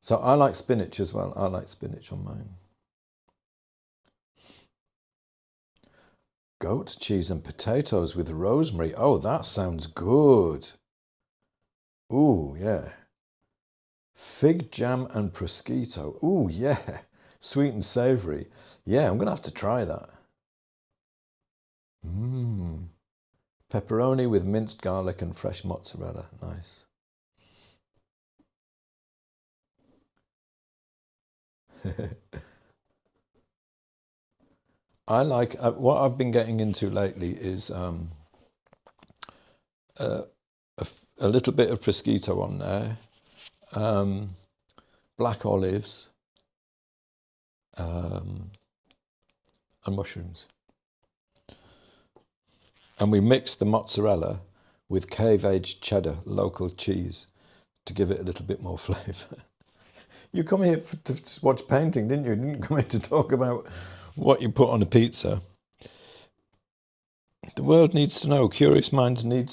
So I like spinach as well. I like spinach on mine. Goat cheese and potatoes with rosemary. Oh, that sounds good. Ooh, yeah. Fig jam and prosciutto. Ooh, yeah. Sweet and savoury. Yeah, I'm going to have to try that. Mmm. Pepperoni with minced garlic and fresh mozzarella. Nice. I like, what I've been getting into lately is a little bit of prosciutto on there, black olives, and mushrooms. And we mix the mozzarella with cave-aged cheddar, local cheese, to give it a little bit more flavour. You come here to watch painting, didn't you? You didn't come here to talk about what you put on a pizza. The world needs to know. Curious minds need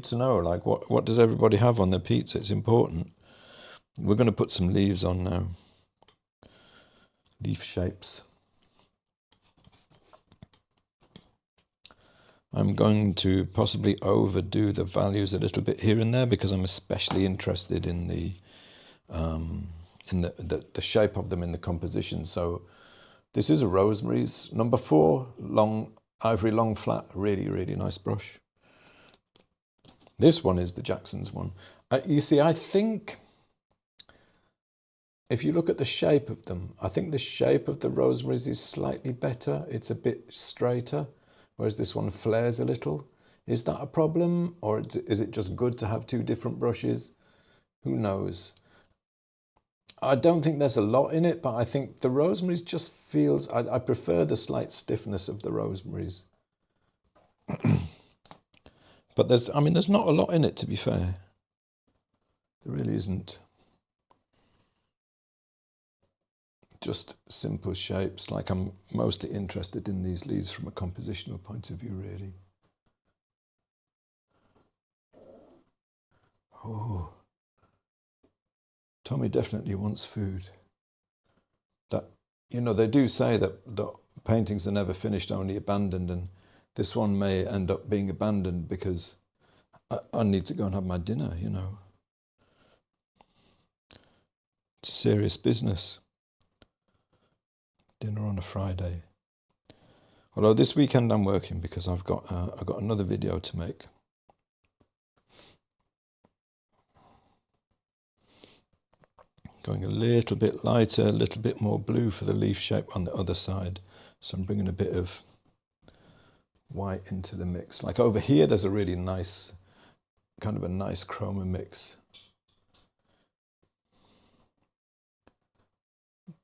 to know. Like, what does everybody have on their pizza? It's important. We're going to put some leaves on now. Leaf shapes. I'm going to possibly overdo the values a little bit here and there because I'm especially interested in the shape of them in the composition. So this is a Rosemary's number 4, long ivory long flat, really, really nice brush. This one is the Jackson's one. You see, I think if you look at the shape of them, I think the shape of the Rosemary's is slightly better. It's a bit straighter, whereas this one flares a little. Is that a problem, or is it just good to have 2 different brushes? Who knows? I don't think there's a lot in it, but I think the Rosemary's just feels... I prefer the slight stiffness of the Rosemary's. But there's not a lot in it, to be fair. There really isn't. Just simple shapes. Like, I'm mostly interested in these leaves from a compositional point of view, really. Oh, Tommy definitely wants food. That, you know, they do say that the paintings are never finished, only abandoned, and this one may end up being abandoned because I need to go and have my dinner, you know. It's serious business. Dinner on a Friday. Although this weekend I'm working because I've got another video to make. Going a little bit lighter, a little bit more blue for the leaf shape on the other side. So I'm bringing a bit of white into the mix. Like over here, there's a really nice, kind of a nice chroma mix.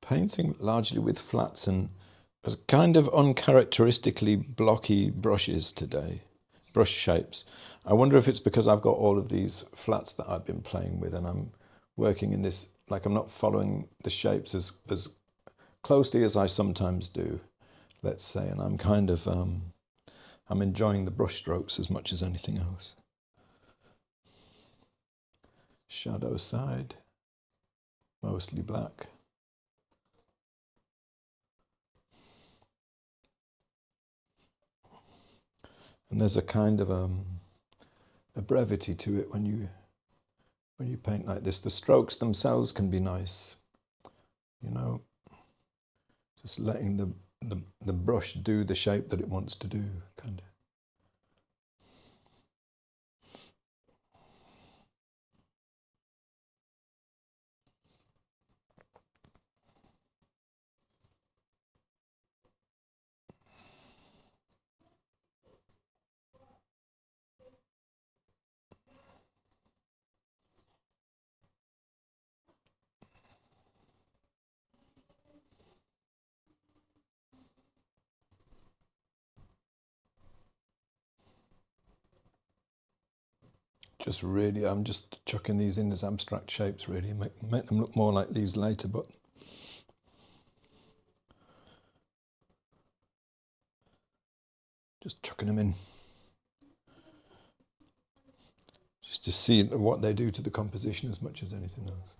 Painting largely with flats and kind of uncharacteristically blocky brushes today, brush shapes. I wonder if it's because I've got all of these flats that I've been playing with and I'm working in this, like I'm not following the shapes as closely as I sometimes do, let's say, and I'm kind of, I'm enjoying the brush strokes as much as anything else. Shadow side, mostly black. And there's a kind of a brevity to it when you paint like this. The strokes themselves can be nice, you know, just letting the brush do the shape that it wants to do, kind of. Just really, I'm just chucking these in as abstract shapes, really, make them look more like these later, but just chucking them in. Just to see what they do to the composition as much as anything else.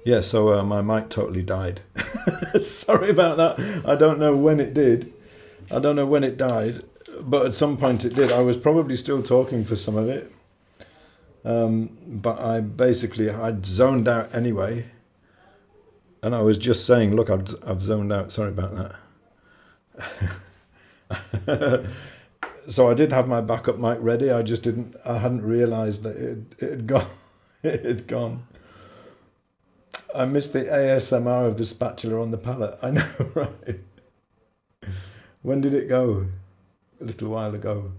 Yeah, so my mic totally died. Sorry about that. I don't know when it did. I don't know when it died, but at some point it did. I was probably still talking for some of it. But I'd zoned out anyway. And I was just saying, look, I've zoned out. Sorry about that. So I did have my backup mic ready. I hadn't realised that it had gone. It had gone. I missed the ASMR of the spatula on the palette. I know, right? When did it go? A little while ago.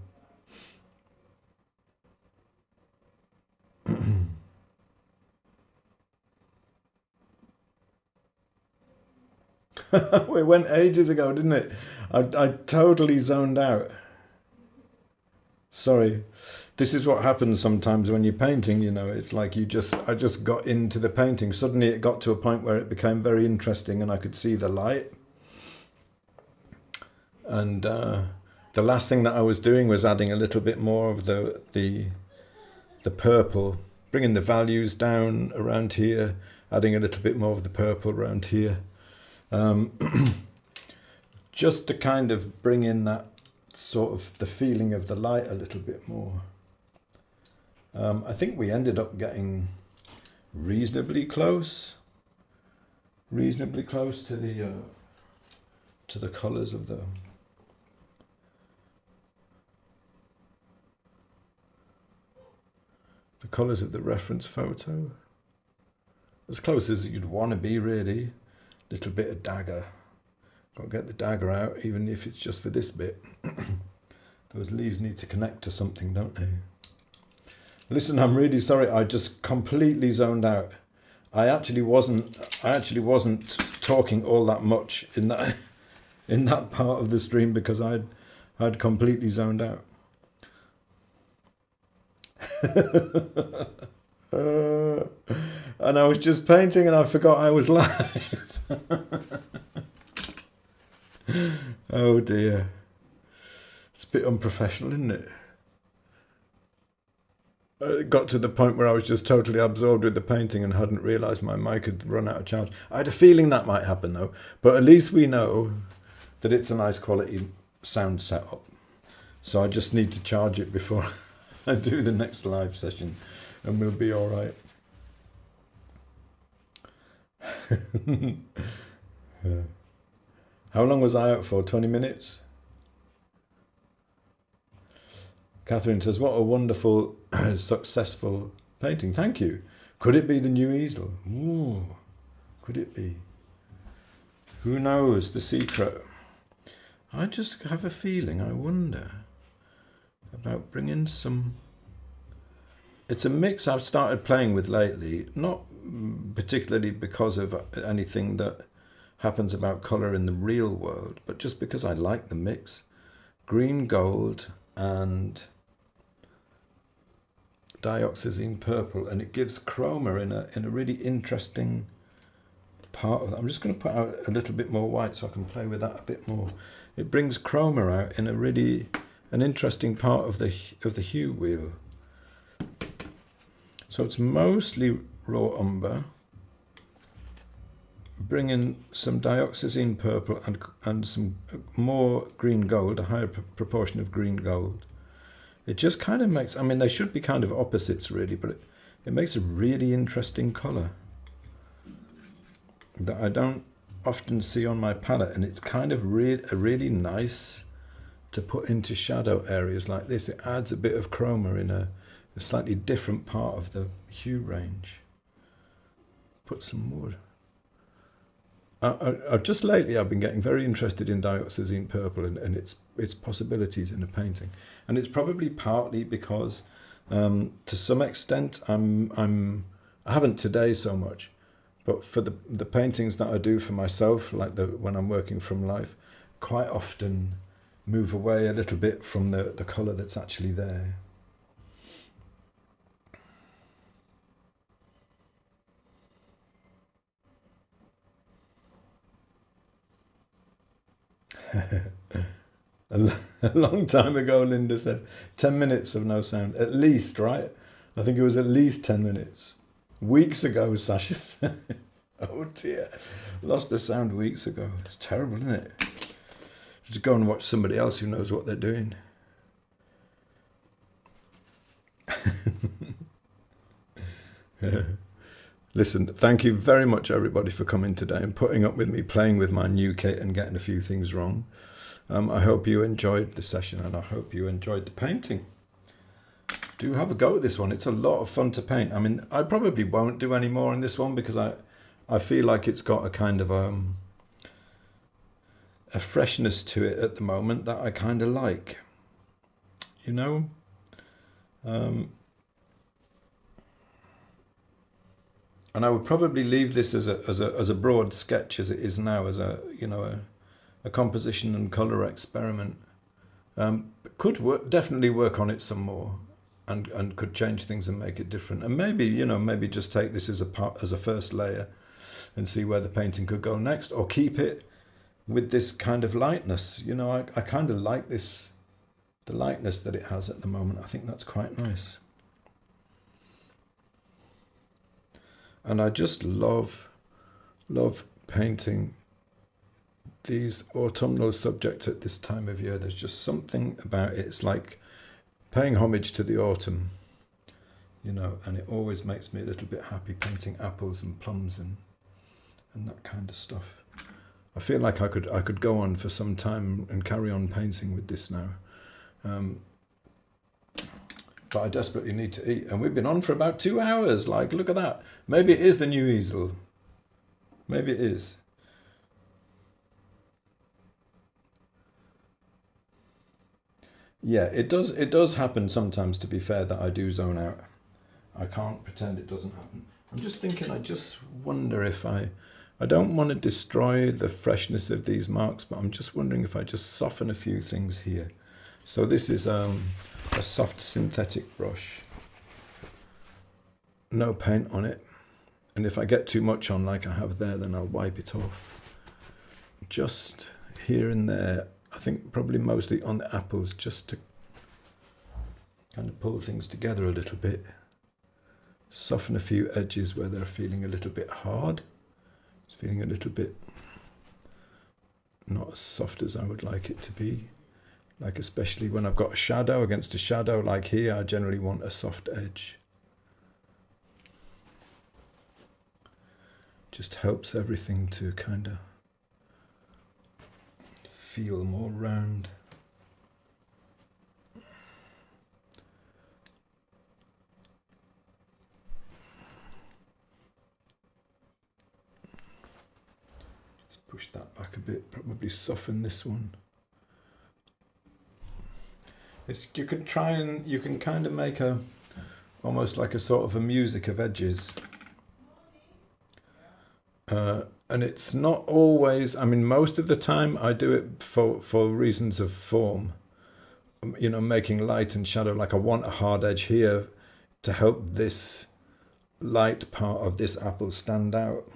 It went ages ago, didn't it? I totally zoned out. Sorry. This is what happens sometimes when you're painting, you know. It's like I just got into the painting. Suddenly it got to a point where it became very interesting and I could see the light. And the last thing that I was doing was adding a little bit more of the purple, bringing the values down around here, adding a little bit more of the purple around here. Just to kind of bring in that sort of the feeling of the light a little bit more. I think we ended up getting reasonably close to the colours of the colours of the reference photo. As close as you'd want to be, really. Little bit of dagger. Got to get the dagger out, even if it's just for this bit. Those leaves need to connect to something, don't they? Listen, I'm really sorry. I just completely zoned out. I actually wasn't talking all that much in that part of the stream because I'd completely zoned out. And I was just painting and I forgot I was live. Oh dear. It's a bit unprofessional, isn't it? It got to the point where I was just totally absorbed with the painting and hadn't realised my mic had run out of charge. I had a feeling that might happen though, but at least we know that it's a nice quality sound setup. So I just need to charge it before I do the next live session and we'll be all right. How long was I out for? 20 minutes? Catherine says, what a wonderful, successful painting. Thank you. Could it be the new easel? Ooh, could it be? Who knows the secret? I just have a feeling, I wonder about bringing some... It's a mix I've started playing with lately, not particularly because of anything that happens about colour in the real world, but just because I like the mix. Green gold and dioxazine purple, and it gives chroma in a really interesting part of it. I'm just going to put out a little bit more white so I can play with that a bit more. It brings chroma out in an interesting part of the hue wheel. So it's mostly raw umber, bring in some dioxazine purple and some more green gold, a higher proportion of green gold. It just kind of makes, I mean, they should be kind of opposites really, but it makes a really interesting colour that I don't often see on my palette, and it's kind of really nice to put into shadow areas like this. It adds a bit of chroma in a slightly different part of the hue range. Put some wood. Just lately I've been getting very interested in dioxazine purple and its possibilities in a painting, and it's probably partly because to some extent I haven't today so much, but for the paintings that I do for myself, like when I'm working from life, quite often move away a little bit from the colour that's actually there. A long time ago, Linda said, 10 minutes of no sound. At least, right? I think it was at least 10 minutes. Weeks ago, Sasha said. Oh dear. Lost the sound weeks ago. It's terrible, isn't it? Just go and watch somebody else who knows what they're doing. Listen, thank you very much, everybody, for coming today and putting up with me playing with my new kit and getting a few things wrong. I hope you enjoyed the session, and I hope you enjoyed the painting. Do have a go at this one. It's a lot of fun to paint. I mean, I probably won't do any more on this one because I feel like it's got a kind of a freshness to it at the moment that I kind of like. You know? And I would probably leave this as a broad sketch as it is now, as a composition and colour experiment. Could definitely work on it some more, and could change things and make it different. And maybe just take this as a first layer, and see where the painting could go next, or keep it with this kind of lightness. You know, I kind of like this, the lightness that it has at the moment. I think that's quite nice. And I just love painting these autumnal subjects at this time of year. There's just something about it. It's like paying homage to the autumn, you know, and it always makes me a little bit happy painting apples and plums and that kind of stuff. I feel like I could go on for some time and carry on painting with this now. But I desperately need to eat. And we've been on for about 2 hours. Like, look at that. Maybe it is the new easel. Maybe it is. Yeah, it does happen sometimes, to be fair, that I do zone out. I can't pretend it doesn't happen. I'm just thinking, I just wonder if I don't want to destroy the freshness of these marks, but I'm just wondering if I just soften a few things here. So this is a soft synthetic brush, no paint on it, and if I get too much on like I have there, then I'll wipe it off. Just here and there, I think probably mostly on the apples, just to kind of pull things together a little bit, soften a few edges where they're feeling a little bit hard. It's feeling a little bit not as soft as I would like it to be. Like especially when I've got a shadow against a shadow like here, I generally want a soft edge. Just helps everything to kind of feel more round. Just push that back a bit, probably soften this one. You can kind of make almost like a sort of a music of edges. And it's not always, I mean, most of the time I do it for reasons of form, you know, making light and shadow. Like I want a hard edge here to help this light part of this apple stand out.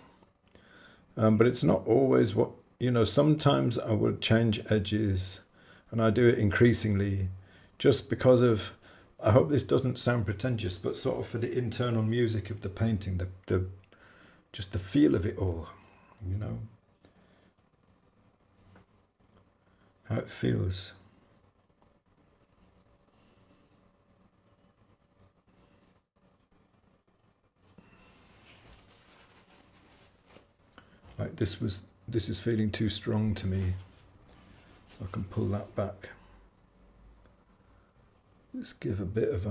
But it's not always what, you know, sometimes I will change edges, and I do it increasingly just because of, I hope this doesn't sound pretentious, but sort of for the internal music of the painting, just the feel of it all, you know, how it feels. Like this is feeling too strong to me, so I can pull that back. Just give a bit of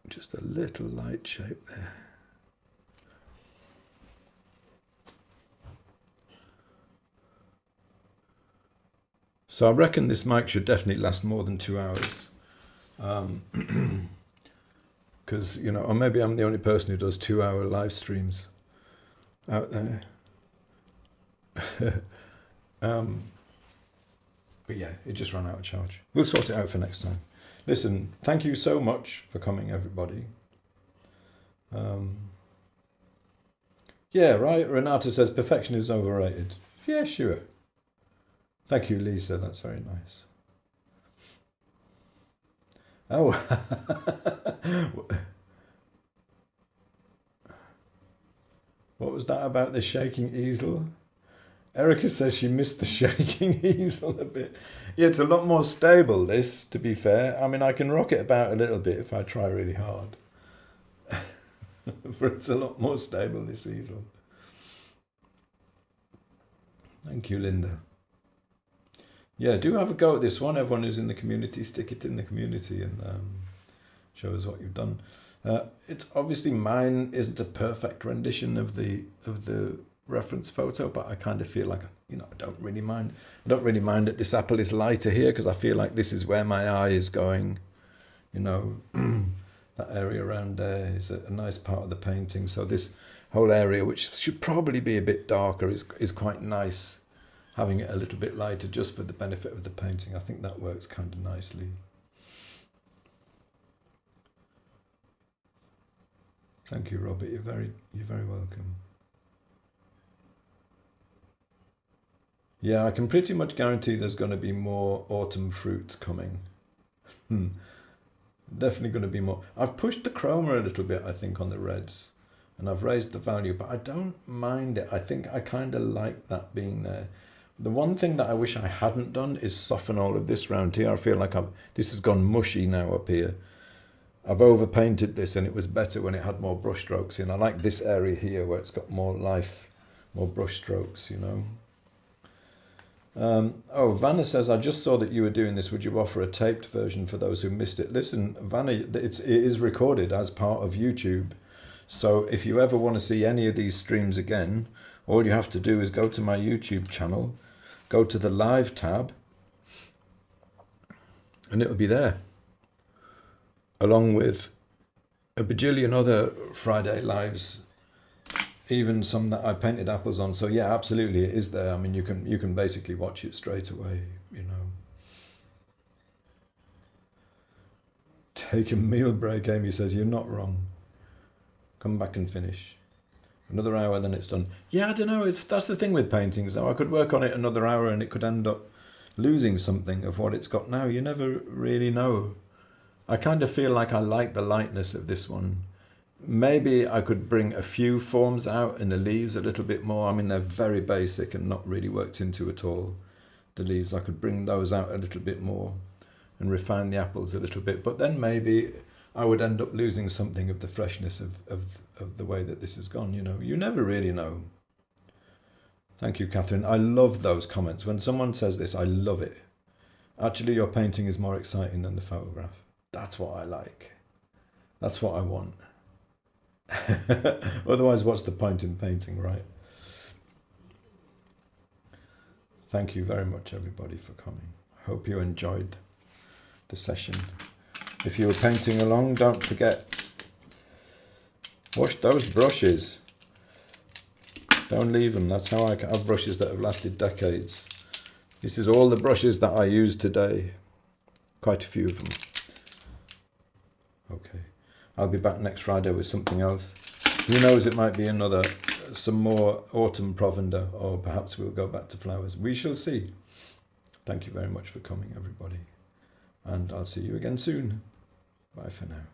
just a little light shape there. So I reckon this mic should definitely last more than 2 hours. Because, you know, or maybe I'm the only person who does 2-hour live streams out there. But yeah, it just ran out of charge. We'll sort it out for next time. Listen, thank you so much for coming, everybody. Yeah, right. Renata says perfection is overrated. Yeah, sure. Thank you, Lisa. That's very nice. Oh. What was that about the shaking easel? Erica says she missed the shaking easel a bit. Yeah, it's a lot more stable, this, to be fair. I mean, I can rock it about a little bit if I try really hard. But it's a lot more stable, this easel. Thank you, Linda. Yeah, do have a go at this one. Everyone who's in the community, stick it in the community and show us what you've done. It's obviously, mine isn't a perfect rendition of the reference photo, but I kind of feel like, you know, I don't really mind that this apple is lighter here, because I feel like this is where my eye is going, you know. That area around there is a nice part of the painting, so this whole area, which should probably be a bit darker, is quite nice, having it a little bit lighter just for the benefit of the painting. I think that works kind of nicely. Thank you, Robert. You're very welcome. Yeah, I can pretty much guarantee there's going to be more autumn fruits coming. Definitely going to be more. I've pushed the chroma a little bit, I think, on the reds, and I've raised the value, but I don't mind it. I think I kind of like that being there. The one thing that I wish I hadn't done is soften all of this round here. I feel like this has gone mushy now up here. I've overpainted this, and it was better when it had more brush strokes in. I like this area here where it's got more life, more brush strokes, you know. Oh, Vanna says, I just saw that you were doing this. Would you offer a taped version for those who missed it? Listen, Vanna, it is recorded as part of YouTube. So if you ever want to see any of these streams again, all you have to do is go to my YouTube channel, go to the live tab, and it'll be there, along with a bajillion other Friday lives, even some that I painted apples on. So yeah, absolutely, it is there. I mean, you can basically watch it straight away, you know. Take a meal break, Amy says. You're not wrong. Come back and finish. Another hour, then it's done. Yeah, I don't know. That's the thing with paintings, though. I could work on it another hour and it could end up losing something of what it's got now. You never really know. I kind of feel like I like the lightness of this one. Maybe I could bring a few forms out in the leaves a little bit more. I mean, they're very basic and not really worked into at all, the leaves. I could bring those out a little bit more and refine the apples a little bit. But then maybe I would end up losing something of the freshness of the way that this has gone, you know. You never really know. Thank you, Catherine. I love those comments. When someone says this, I love it. Actually, your painting is more exciting than the photograph. That's what I like. That's what I want. Otherwise, what's the point in painting, right? Thank you very much, everybody, for coming. Hope you enjoyed the session. If you were painting along, don't forget, wash those brushes. Don't leave them. That's how I have brushes that have lasted decades. This is all the brushes that I use today. Quite a few of them. Okay. I'll be back next Friday with something else. Who knows, it might be some more autumn provender, or perhaps we'll go back to flowers. We shall see. Thank you very much for coming, everybody. And I'll see you again soon. Bye for now.